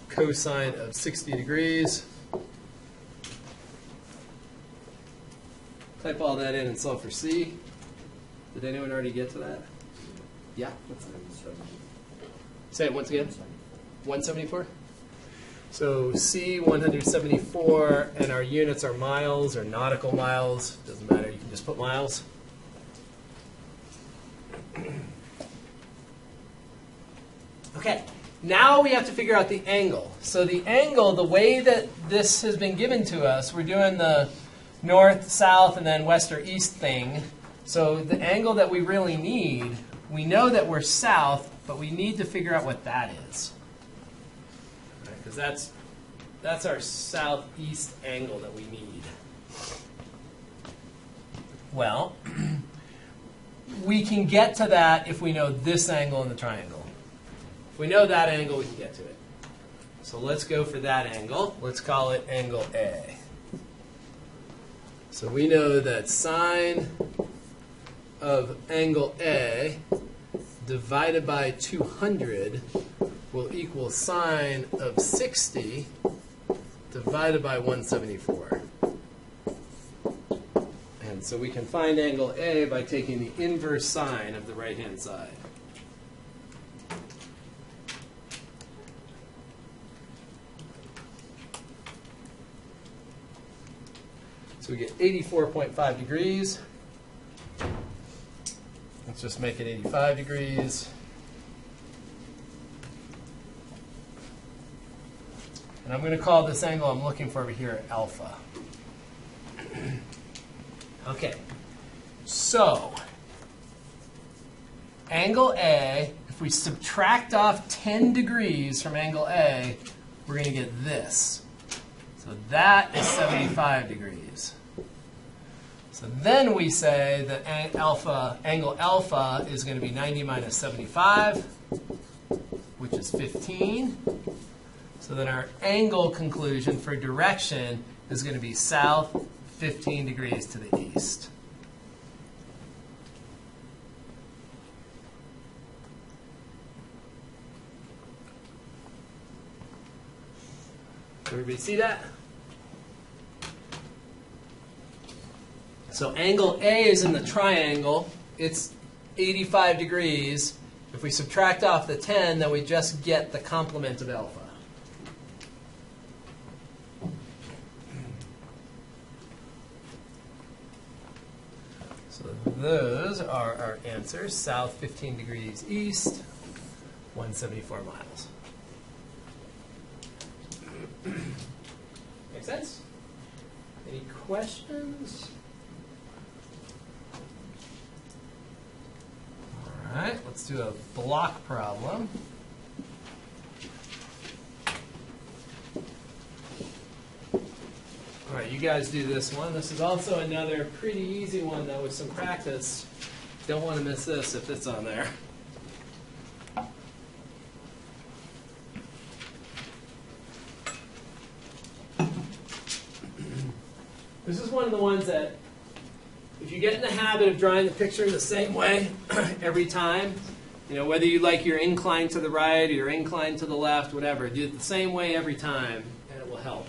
cosine of 60 degrees. Type all that in and solve for C. Did anyone already get to that? Yeah? Say it once again. 174? So C, 174, and our units are miles or nautical miles. Doesn't matter, you can just put miles. Okay, now we have to figure out the angle. So the angle, the way that this has been given to us, we're doing the north, south, and then west or east thing. So the angle that we really need, we know that we're south, but we need to figure out what that is. Because that's our southeast angle that we need. Well, we can get to that if we know this angle in the triangle. If we know that angle, we can get to it. So let's go for that angle. Let's call it angle A. So we know that sine of angle A divided by 200 will equal sine of 60 divided by 174. And so we can find angle A by taking the inverse sine of the right-hand side. So we get 84.5 degrees. Let's just make it 85 degrees. And I'm going to call this angle I'm looking for over here alpha. Okay, so angle A, if we subtract off 10 degrees from angle A, we're going to get this. So that is 75 degrees. So then we say that angle alpha is going to be 90 minus 75, which is 15. So then our angle conclusion for direction is going to be south 15 degrees to the east. Everybody see that? So angle A is in the triangle. It's 85 degrees. If we subtract off the 10, then we just get the complement of alpha. So those are our answers. South 15 degrees east, 174 miles. Make sense? Any questions? All right, let's do a block problem. All right, you guys do this one. This is also another pretty easy one, though, with some practice. Don't want to miss this if it's on there. This is one of the ones that, if you get in the habit of drawing the picture the same way every time, you know, whether you like your incline to the right or your incline to the left, whatever, do it the same way every time, and it will help.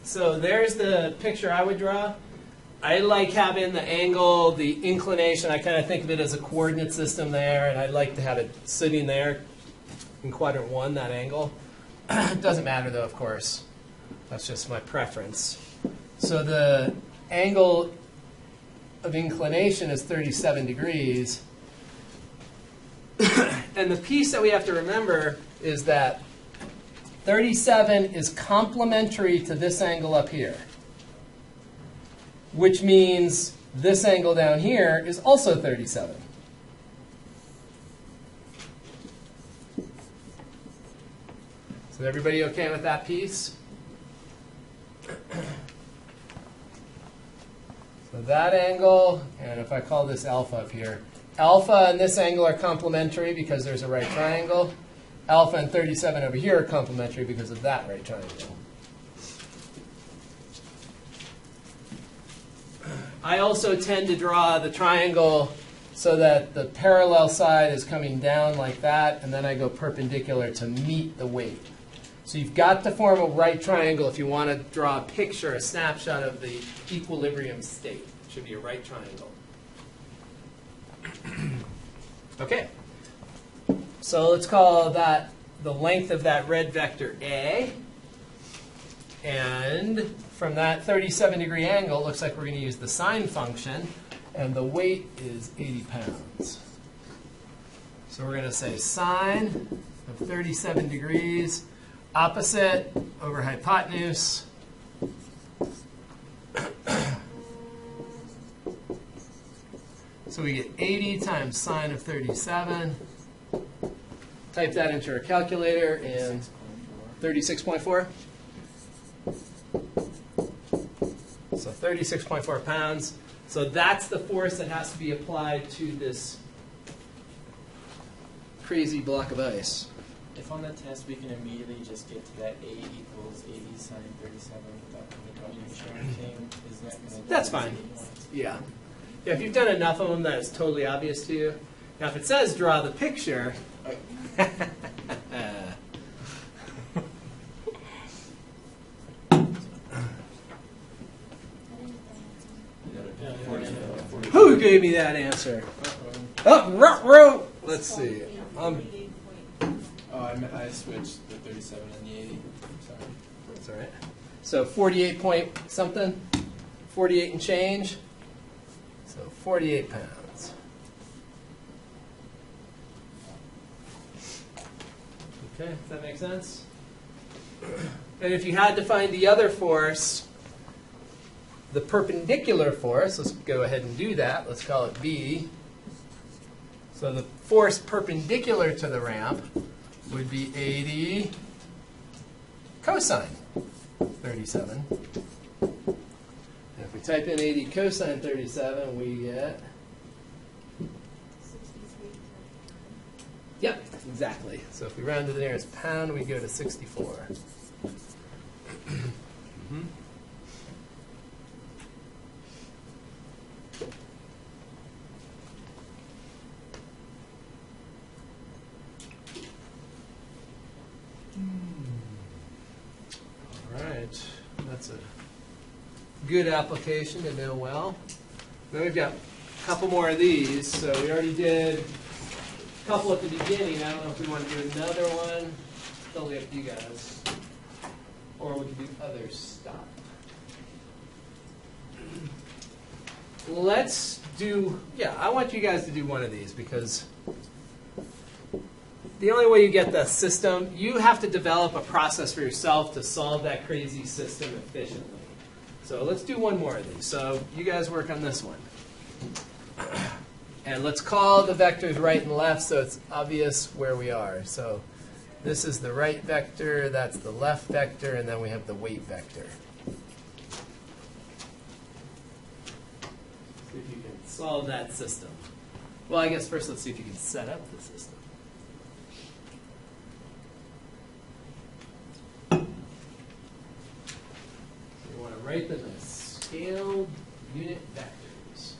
So there's the picture I would draw. I like having the angle, the inclination. I kind of think of it as a coordinate system there, and I like to have it sitting there in quadrant 1, that angle. It doesn't matter, though, of course. That's just my preference. So the angle of inclination is 37 degrees. And the piece that we have to remember is that 37 is complementary to this angle up here, which means this angle down here is also 37. So everybody okay with that piece? So that angle, and if I call this alpha up here, alpha and this angle are complementary because there's a right triangle. Alpha and 37 over here are complementary because of that right triangle. I also tend to draw the triangle so that the parallel side is coming down like that, and then I go perpendicular to meet the weight. So you've got to form a right triangle if you want to draw a picture, a snapshot of the equilibrium state. It should be a right triangle. Okay. So let's call that the length of that red vector A. And from that 37-degree angle, it looks like we're going to use the sine function. And the weight is 80 pounds. So we're going to say sine of 37 degrees, opposite over hypotenuse. So we get 80 times sine of 37. Type that into our calculator and 36.4. So 36.4 pounds. So that's the force that has to be applied to this crazy block of ice. If on the test we can immediately just get to that A equals 80 sine 37 without having to show anything, is that going to... That's fine. Yeah. Yeah. If you've done enough of them that it's totally obvious to you. Now, if it says draw the picture, who gave me that answer? Oh, let's see. Oh, I switched the 37 and the 80. Sorry. That's all right. So 48 point something, 48 and change. So 48 pounds. Okay, does that make sense? And if you had to find the other force, the perpendicular force, let's go ahead and do that. Let's call it B. So the force perpendicular to the ramp would be 80 cosine 37. And if we type in 80 cosine 37, we get... Yep, exactly. So if we round to the nearest pound, we go to 64. All right, that's a good application to know well. Then we've got a couple more of these. So we already did a couple at the beginning. I don't know if we want to do another one. It's totally up to you guys. Or we can do other stuff. Let's do, I want you guys to do one of these because the only way you get the system, you have to develop a process for yourself to solve that crazy system efficiently. So let's do one more of these. So you guys work on this one. And let's call the vectors right and left so it's obvious where we are. So this is the right vector, that's the left vector, and then we have the weight vector. See if you can solve that system. Well, I guess first let's see if you can set up the system. You want to write them as scaled unit vectors.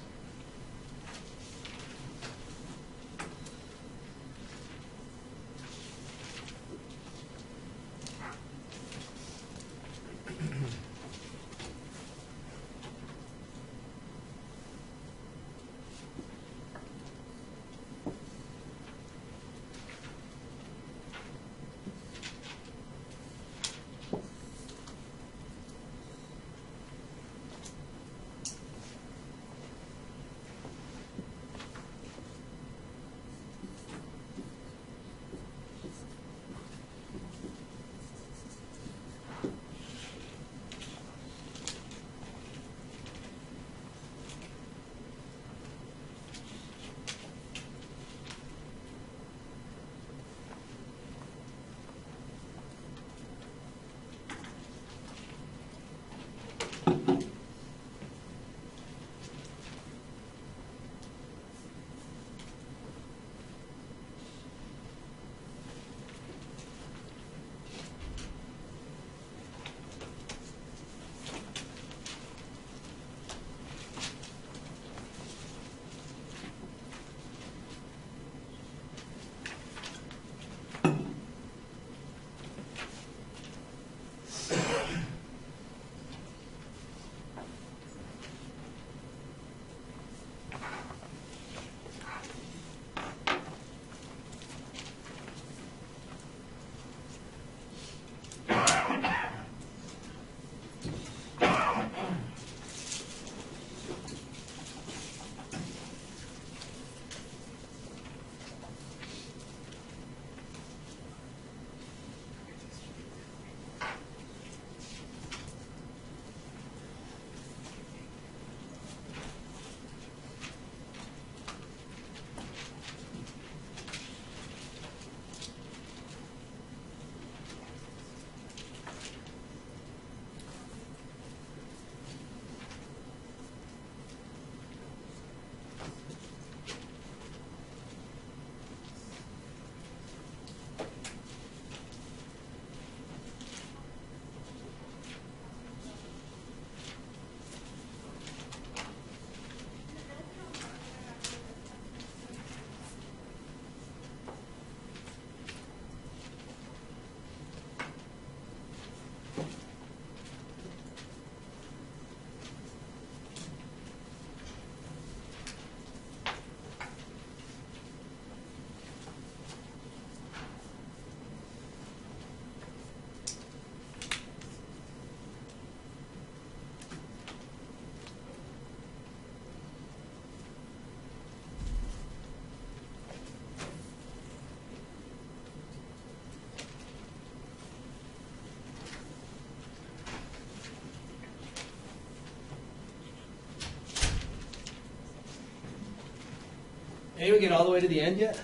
Anyone get all the way to the end yet?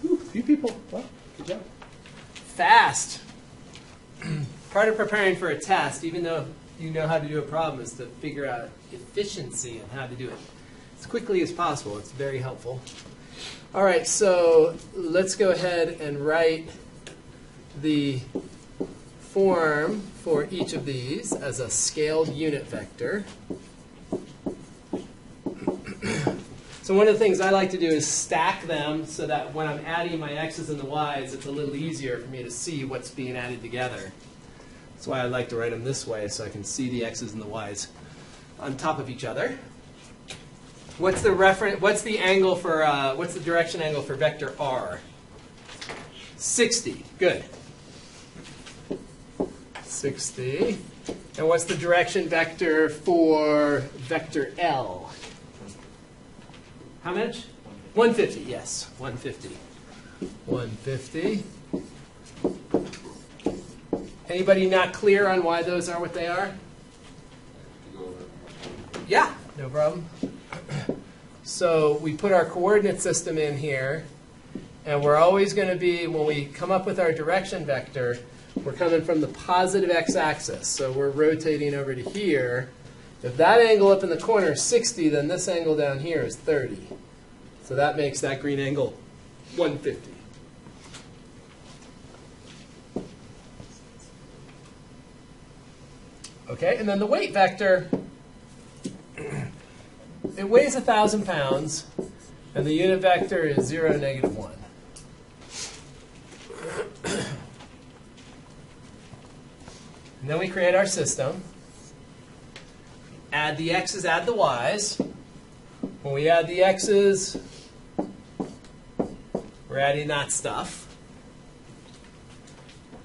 Ooh, few people. Well, good job. Fast. Part of preparing for a test, even though you know how to do a problem, is to figure out efficiency and how to do it as quickly as possible. It's very helpful. All right, so let's go ahead and write the form for each of these as a scaled unit vector. So one of the things I like to do is stack them so that when I'm adding my x's and the y's, it's a little easier for me to see what's being added together. That's why I like to write them this way, so I can see the x's and the y's on top of each other. What's the reference? What's the angle for? What's the direction angle for vector r? 60. Good. 60. And what's the direction vector for vector L? How much? 150. Yes, 150. 150. Anybody not clear on why those are what they are? Yeah, no problem. So we put our coordinate system in here, and we're always going to be, when we come up with our direction vector, we're coming from the positive x-axis. So we're rotating over to here. If that angle up in the corner is 60, then this angle down here is 30. So that makes that green angle 150. Okay, and then the weight vector, it weighs 1,000 pounds, and the unit vector is 0, -1. And then we create our system. Add the x's, add the y's. When we add the x's, we're adding that stuff.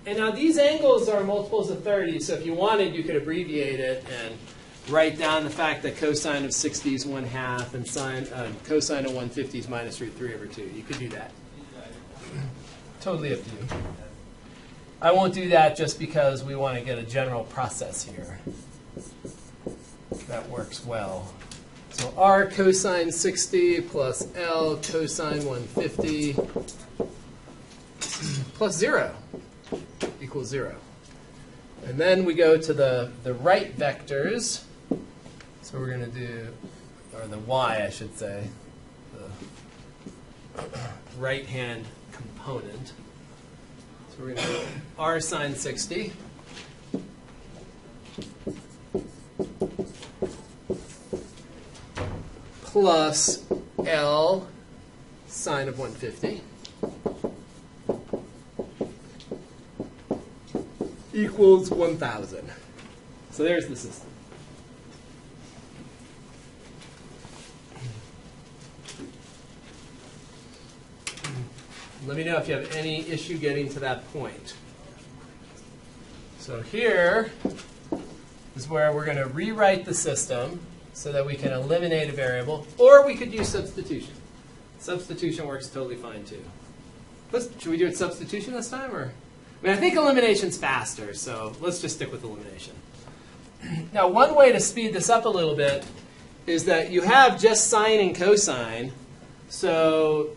And now these angles are multiples of 30, so if you wanted, you could abbreviate it and write down the fact that cosine of 60 is 1/2 and cosine of 150 is -√3/2. You could do that. Totally up to you. I won't do that just because we want to get a general process here. That works well. So r cosine 60 plus L cosine 150 plus 0 equals 0. And then we go to the right vectors. So we're going to do, or the y, I should say, the right-hand component. So we're going to do r sine 60 plus L sine of 150 equals 1,000. So there's the system. Let me know if you have any issue getting to that point. So here is where we're going to rewrite the system so that we can eliminate a variable, or we could use substitution. Substitution works totally fine too. Should we do it substitution this time, or? I mean, I think elimination's faster, so let's just stick with elimination. Now, one way to speed this up a little bit is that you have just sine and cosine, so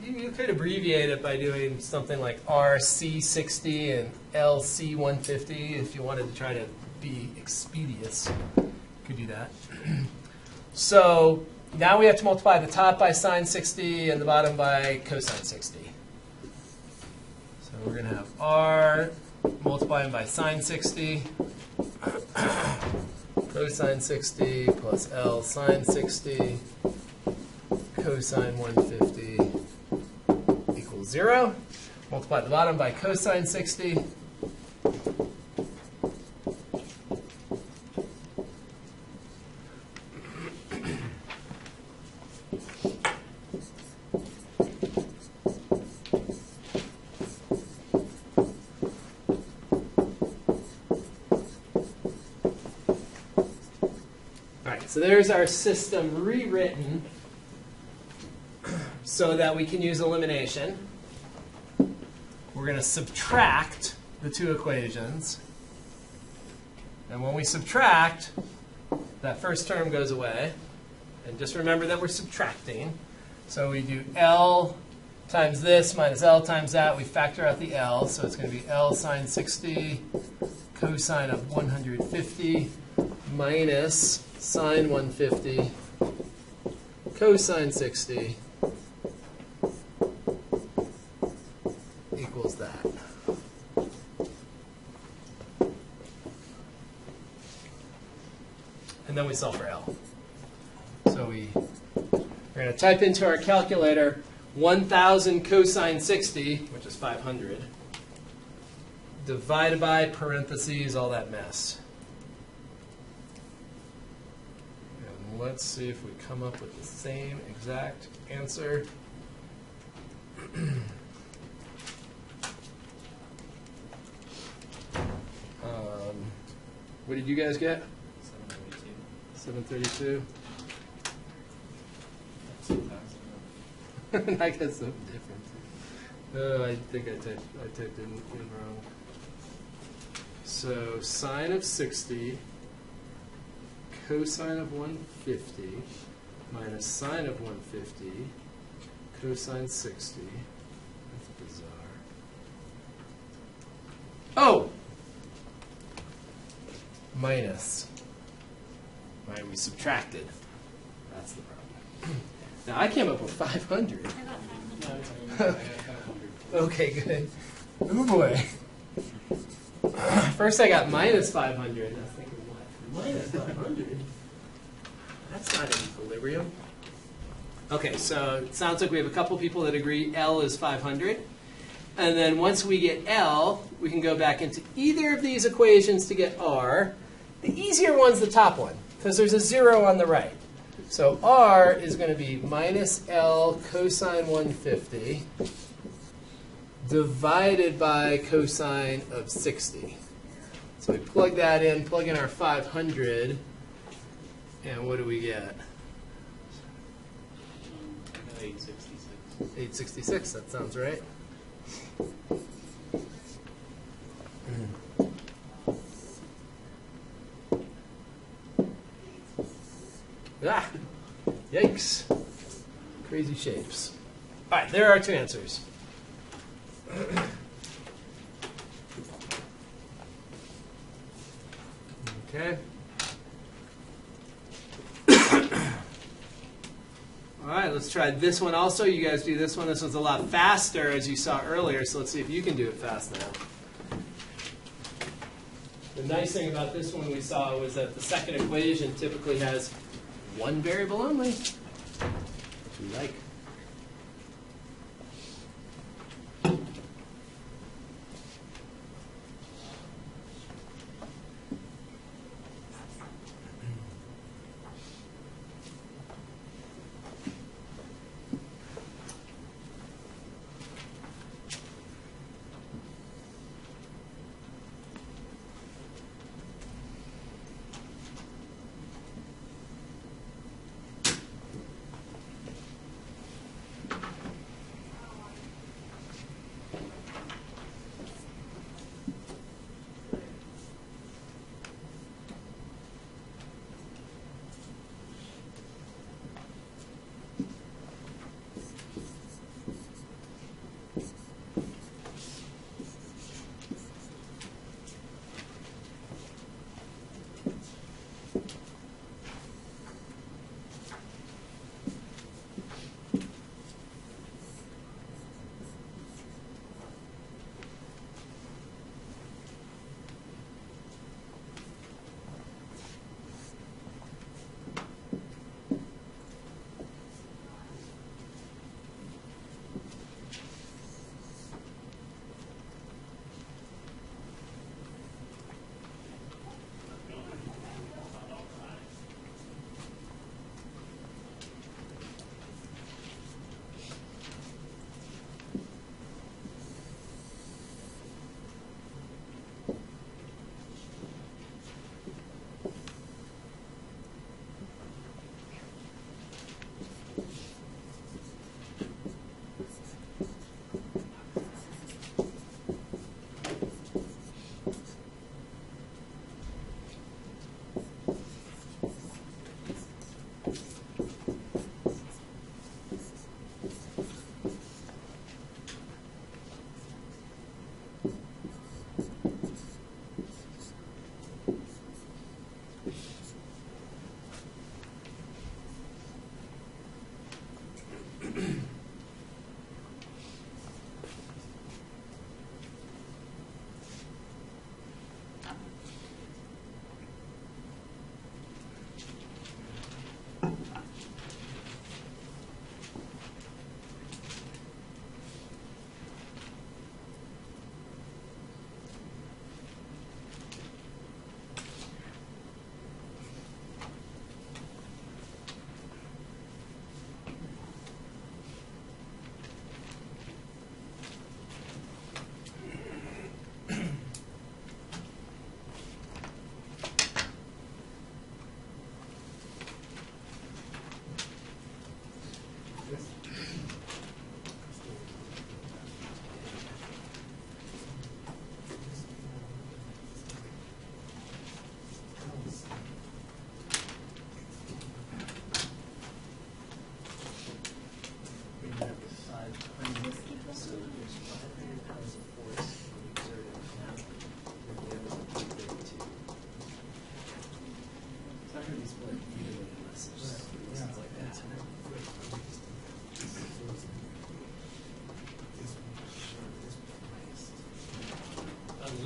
you could abbreviate it by doing something like RC60 and LC150 if you wanted to try to be expeditious. You could do that. So now we have to multiply the top by sine 60 and the bottom by cosine 60. So we're going to have R multiplying by sine 60, cosine 60 plus L sine 60, cosine 150 equals 0. Multiply the bottom by cosine 60. So there's our system rewritten so that we can use elimination. We're going to subtract the two equations. And when we subtract, that first term goes away. And just remember that we're subtracting. So we do L times this minus L times that. We factor out the L, so it's going to be L sine 60 cosine of 150 minus sine 150 cosine 60 equals that. And then we solve for L. So we're going to type into our calculator 1,000 cosine 60, which is 500, divided by parentheses, all that mess. And let's see if we come up with the same exact answer. What did you guys get? 732. I got something different. Oh, I think I typed it in wrong. So sine of 60 cosine of 150 minus sine of 150 cosine 60. That's bizarre. Oh! Minus. Right, we subtracted. That's the problem. Now I came up with 500. Okay, good. Oh boy. First I got minus 500. I was thinking, what? Minus 500? That's not in equilibrium. Okay, so it sounds like we have a couple people that agree L is 500. And then once we get L, we can go back into either of these equations to get R. The easier one's the top one, because there's a 0 on the right. So R is going to be minus L cosine 150 divided by cosine of 60. So we plug that in, plug in our 500, and what do we get? I got 866. 866, that sounds right. Ah, yikes. Crazy shapes. All right, there are two answers. Okay. All right, let's try this one also. You guys do this one. This one's a lot faster, as you saw earlier, so let's see if you can do it fast now. The nice thing about this one we saw was that the second equation typically has one variable only, which we like.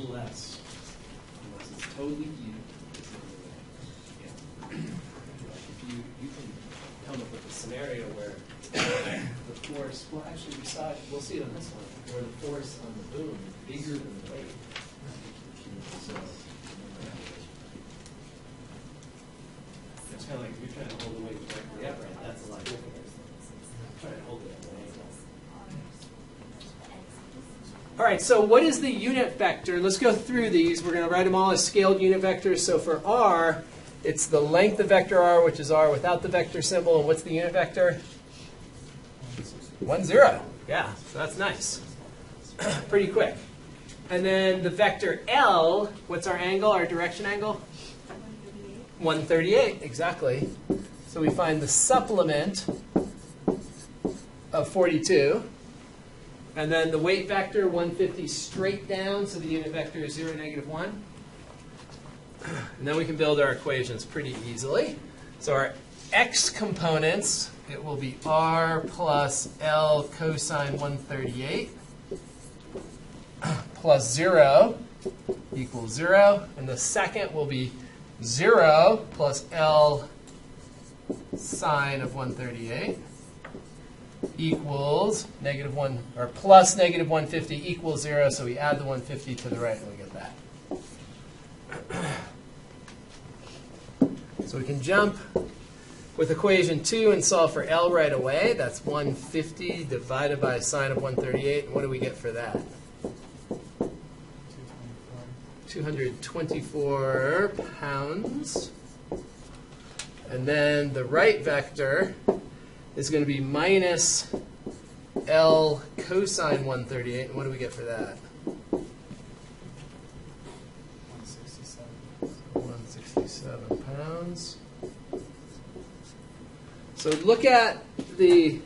Unless it's totally you. If you can come up with a scenario where the force, well actually we'll see it on this one, where the force on the boom is bigger than the weight. So it's kind of like if you're trying to hold the weight directly upright, that's a lot different. Try to hold it at an angle. All right, so what is the unit vector? Let's go through these. We're going to write them all as scaled unit vectors. So for r, it's the length of vector r, which is r without the vector symbol. And what's the unit vector? 1, 0. Yeah, so that's nice. Pretty quick. And then the vector L, what's our angle, our direction angle? 138, exactly. So we find the supplement of 42. And then the weight vector, 150 straight down, so the unit vector is 0, -1. And then we can build our equations pretty easily. So our x components, it will be r plus L cosine 138 plus 0 equals 0. And the second will be 0 plus L sine of 138 equals -1 or plus -150 equals 0. So we add the 150 to the right and we get that. So we can jump with equation 2 and solve for L right away. That's 150 divided by sine of 138. And what do we get for that? 224 pounds. And then the right vector is going to be minus L cosine 138. And what do we get for that? 167 pounds. So look at the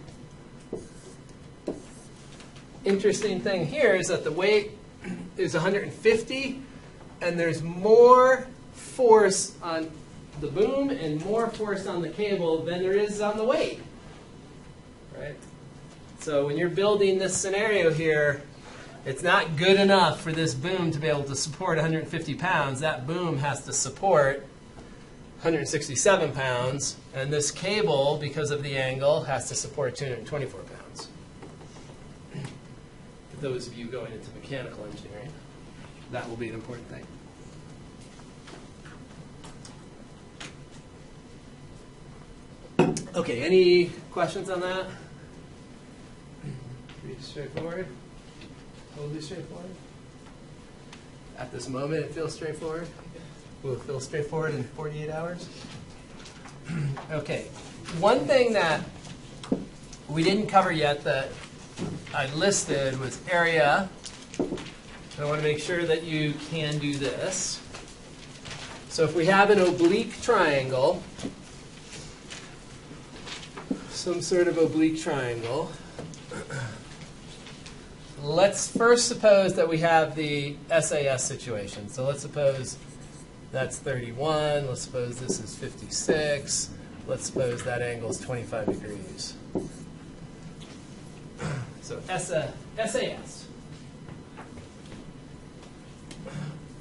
interesting thing here is that the weight is 150, and there's more force on the boom and more force on the cable than there is on the weight. Right? So when you're building this scenario here, it's not good enough for this boom to be able to support 150 pounds. That boom has to support 167 pounds, and this cable, because of the angle, has to support 224 pounds. For those of you going into mechanical engineering, that will be an important thing. Okay, any questions on that? Pretty straightforward. Totally straightforward. At this moment, it feels straightforward. Will it feel straightforward in 48 hours? Okay, one thing that we didn't cover yet that I listed was area. I want to make sure that you can do this. So if we have an oblique triangle, some sort of oblique triangle, let's first suppose that we have the SAS situation. So let's suppose that's 31. Let's suppose this is 56. Let's suppose that angle is 25 degrees. So SAS.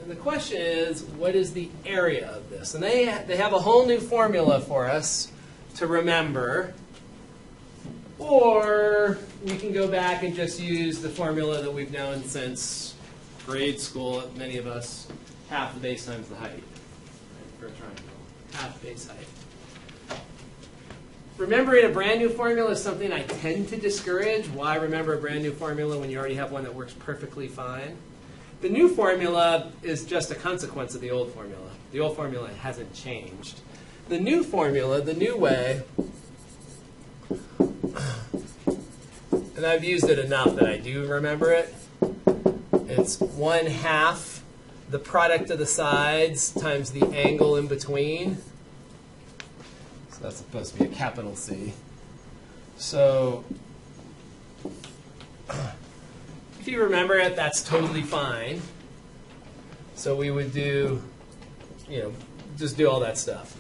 And the question is, what is the area of this? And they have a whole new formula for us to remember. Or we can go back and just use the formula that we've known since grade school, many of us, half the base times the height, right, for a triangle. Half base height. Remembering a brand new formula is something I tend to discourage. Why remember a brand new formula when you already have one that works perfectly fine? The new formula is just a consequence of the old formula. The old formula hasn't changed. The new formula, the new way, and I've used it enough that I do remember it. It's 1/2 the product of the sides times the angle in between. So that's supposed to be a capital C. So if you remember it, that's totally fine. So we would do, just do all that stuff.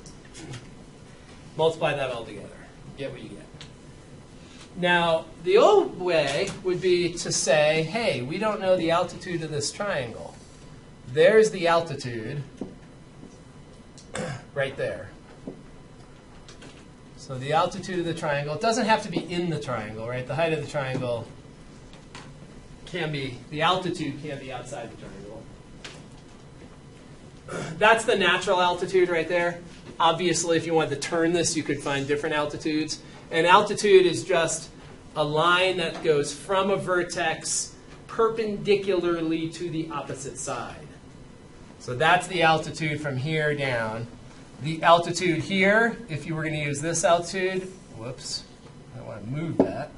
Multiply that all together. Get what you get. Now, the old way would be to say, hey, we don't know the altitude of this triangle. There's the altitude right there. So the altitude of the triangle, it doesn't have to be in the triangle, right? The height of the triangle can be, the altitude can be outside the triangle. That's the natural altitude right there. Obviously, if you wanted to turn this, you could find different altitudes. And altitude is just a line that goes from a vertex perpendicularly to the opposite side. So that's the altitude from here down. The altitude here, if you were going to use this altitude, whoops, I want to move that.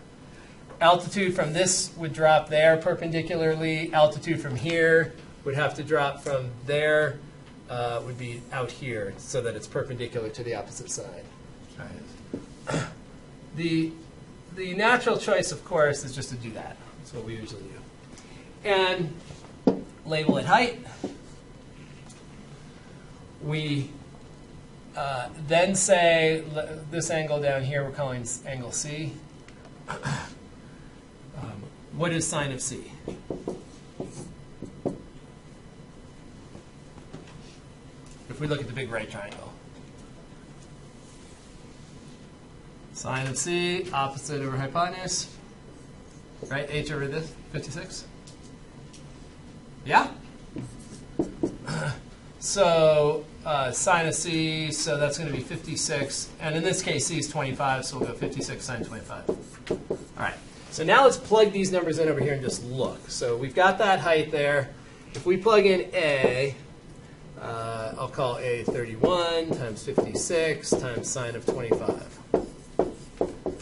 Altitude from this would drop there perpendicularly. Altitude from here would have to drop from there, would be out here, so that it's perpendicular to the opposite side. All right. The natural choice, of course, is just to do that. That's what we usually do. And label it height. We then say this angle down here we're calling angle C. What is sine of C? If we look at the big right triangle. Sine of C, opposite over hypotenuse. Right? H over this, 56? Yeah? So sine of C, so that's going to be 56. And in this case, C is 25, so we'll go 56 sine 25. All right. So now let's plug these numbers in over here and just look. So we've got that height there. If we plug in A, I'll call A 31 times 56 times sine of 25.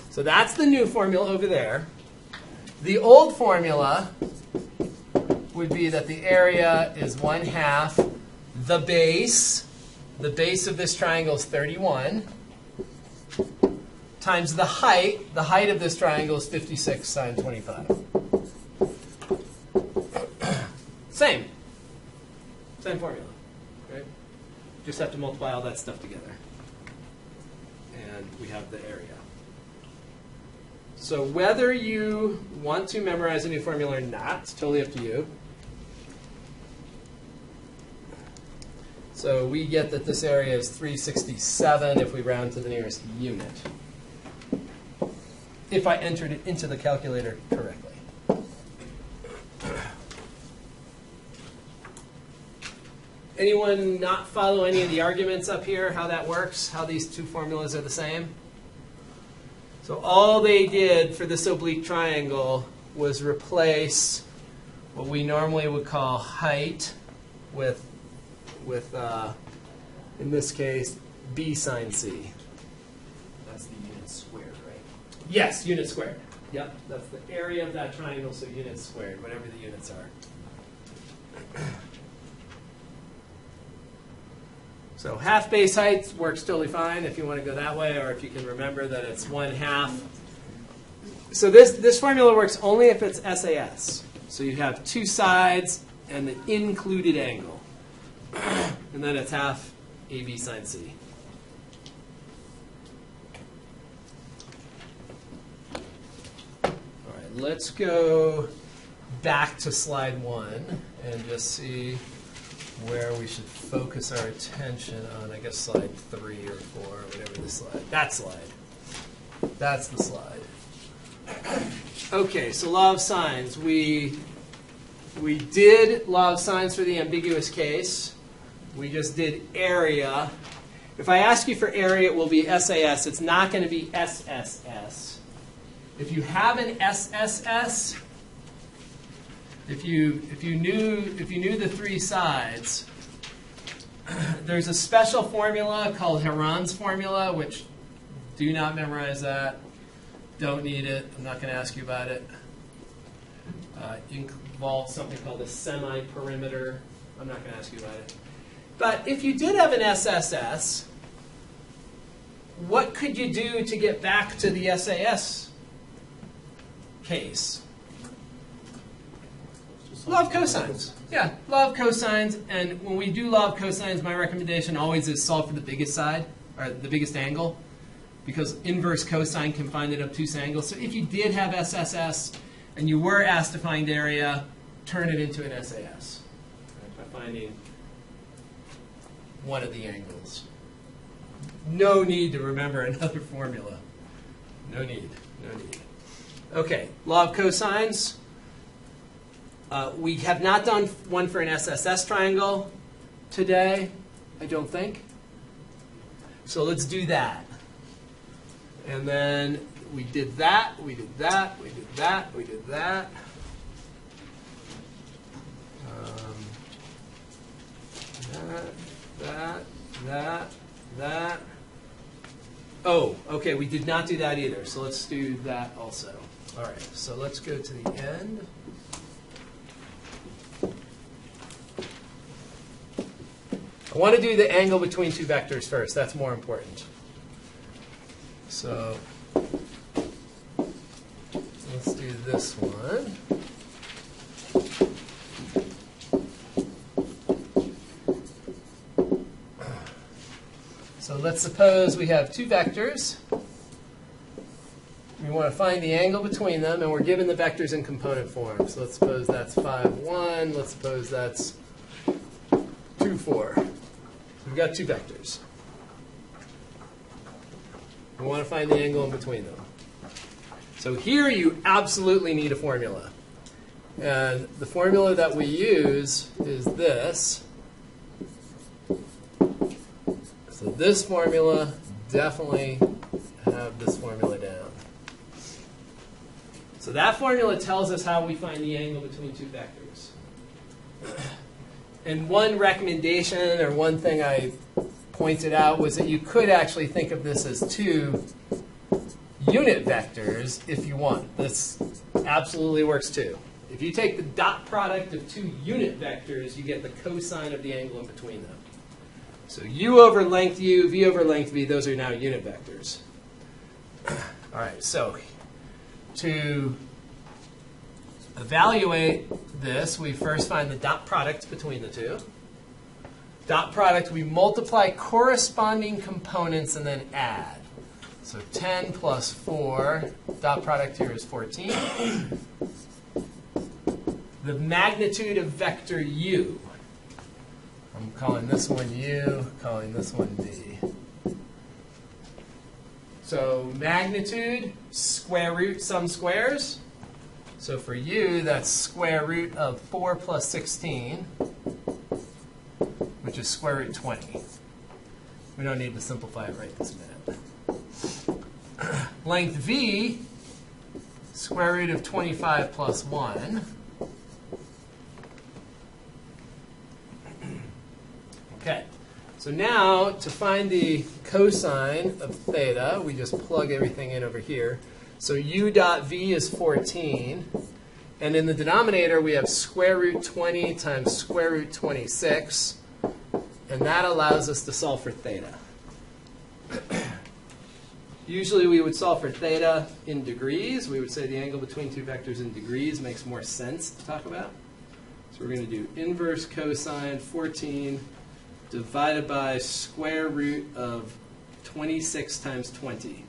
So that's the new formula over there. The old formula would be that the area is 1/2 the base. The base of this triangle is 31 times the height. The height of this triangle is 56 sine 25. Same formula, right? Just have to multiply all that stuff together. And we have the area. So whether you want to memorize a new formula or not, it's totally up to you. So we get that this area is 367 if we round to the nearest unit. If I entered it into the calculator correctly. Anyone not follow any of the arguments up here, how that works, how these two formulas are the same? So all they did for this oblique triangle was replace what we normally would call height with in this case, B sine C. That's the unit squared, right? Yes, unit squared. Yep, that's the area of that triangle, so units squared, whatever the units are. So half base height works totally fine if you want to go that way, or if you can remember that it's 1/2. So this formula works only if it's SAS. So you have two sides and the included angle. And then it's half AB sine C. All right, let's go back to slide 1 and just see where we should focus our attention on, I guess, slide 3 or 4, or whatever the slide. That slide. That's the slide. Okay, so law of sines. We did law of sines for the ambiguous case. We just did area. If I ask you for area, it will be SAS. It's not going to be SSS. If you have an SSS, if you knew the three sides, there's a special formula called Heron's formula, which do not memorize that. Don't need it. I'm not going to ask you about it. Involves something called a semi-perimeter. I'm not going to ask you about it. But if you did have an SSS, what could you do to get back to the SAS case? Law of cosines. Yeah, law of cosines. And when we do law of cosines, my recommendation always is solve for the biggest side, or the biggest angle, because inverse cosine can find an obtuse angle. So if you did have SSS and you were asked to find area, turn it into an SAS by finding one of the angles. No need to remember another formula. No need. No need. Okay, law of cosines. We have not done one for an SSS triangle today, I don't think. So let's do that. And then we did that, we did that, we did that, we did that. That. Oh, okay, we did not do that either. So let's do that also. All right, so let's go to the end. I want to do the angle between two vectors first. That's more important. So let's do this one. So let's suppose we have two vectors. We want to find the angle between them, and we're given the vectors in component form. So let's suppose that's 5, 1. Let's suppose that's 2, 4. So we've got two vectors. We want to find the angle in between them. So here you absolutely need a formula. And the formula that we use is this. So this formula, definitely have this formula down. So that formula tells us how we find the angle between two vectors. And one recommendation, or one thing I pointed out, was that you could actually think of this as two unit vectors if you want. This absolutely works too. If you take the dot product of two unit vectors, you get the cosine of the angle in between them. So u over length u, v over length v, those are now unit vectors. All right, so to evaluate this, we first find the dot product between the two. Dot product, we multiply corresponding components and then add. So 10 plus 4, dot product here is 14. The magnitude of vector u. I'm calling this one u, calling this one v. So magnitude, square root some squares. So for u, that's square root of 4 plus 16, which is square root 20. We don't need to simplify it right this minute. Length v, square root of 25 plus 1. Okay, so now to find the cosine of theta, we just plug everything in over here. So u dot v is 14. And in the denominator, we have square root 20 times square root 26. And that allows us to solve for theta. Usually we would solve for theta in degrees. We would say the angle between two vectors in degrees makes more sense to talk about. So we're going to do inverse cosine 14 divided by square root of 26 times 20.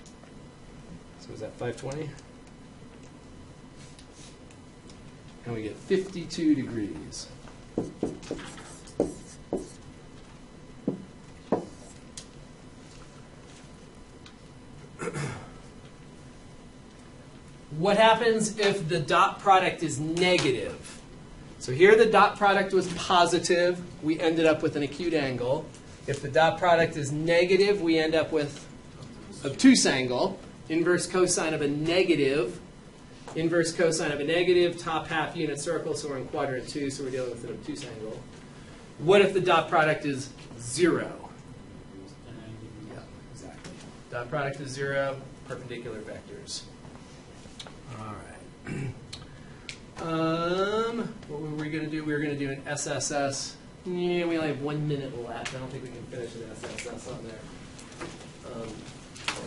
So is that 520? And we get 52 degrees. What happens if the dot product is negative? So here the dot product was positive. We ended up with an acute angle. If the dot product is negative, we end up with obtuse angle. Inverse cosine of a negative. Inverse cosine of a negative, top half unit circle, so we're in quadrant 2, so we're dealing with an obtuse angle. What if the dot product is 0? Yeah, exactly. Dot product is 0, perpendicular vectors. All right. What were we going to do? We were going to do an SSS. Yeah, we only have 1 minute left. I don't think we can finish an SSS on there.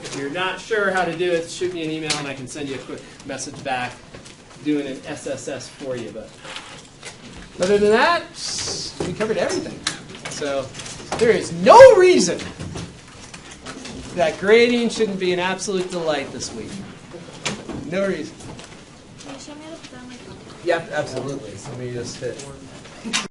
If you're not sure how to do it, shoot me an email and I can send you a quick message back doing an SSS for you. But other than that, we covered everything. So there is no reason that grading shouldn't be an absolute delight this week. No reason. Can you show me how to put down my Yep, absolutely. So let me just hit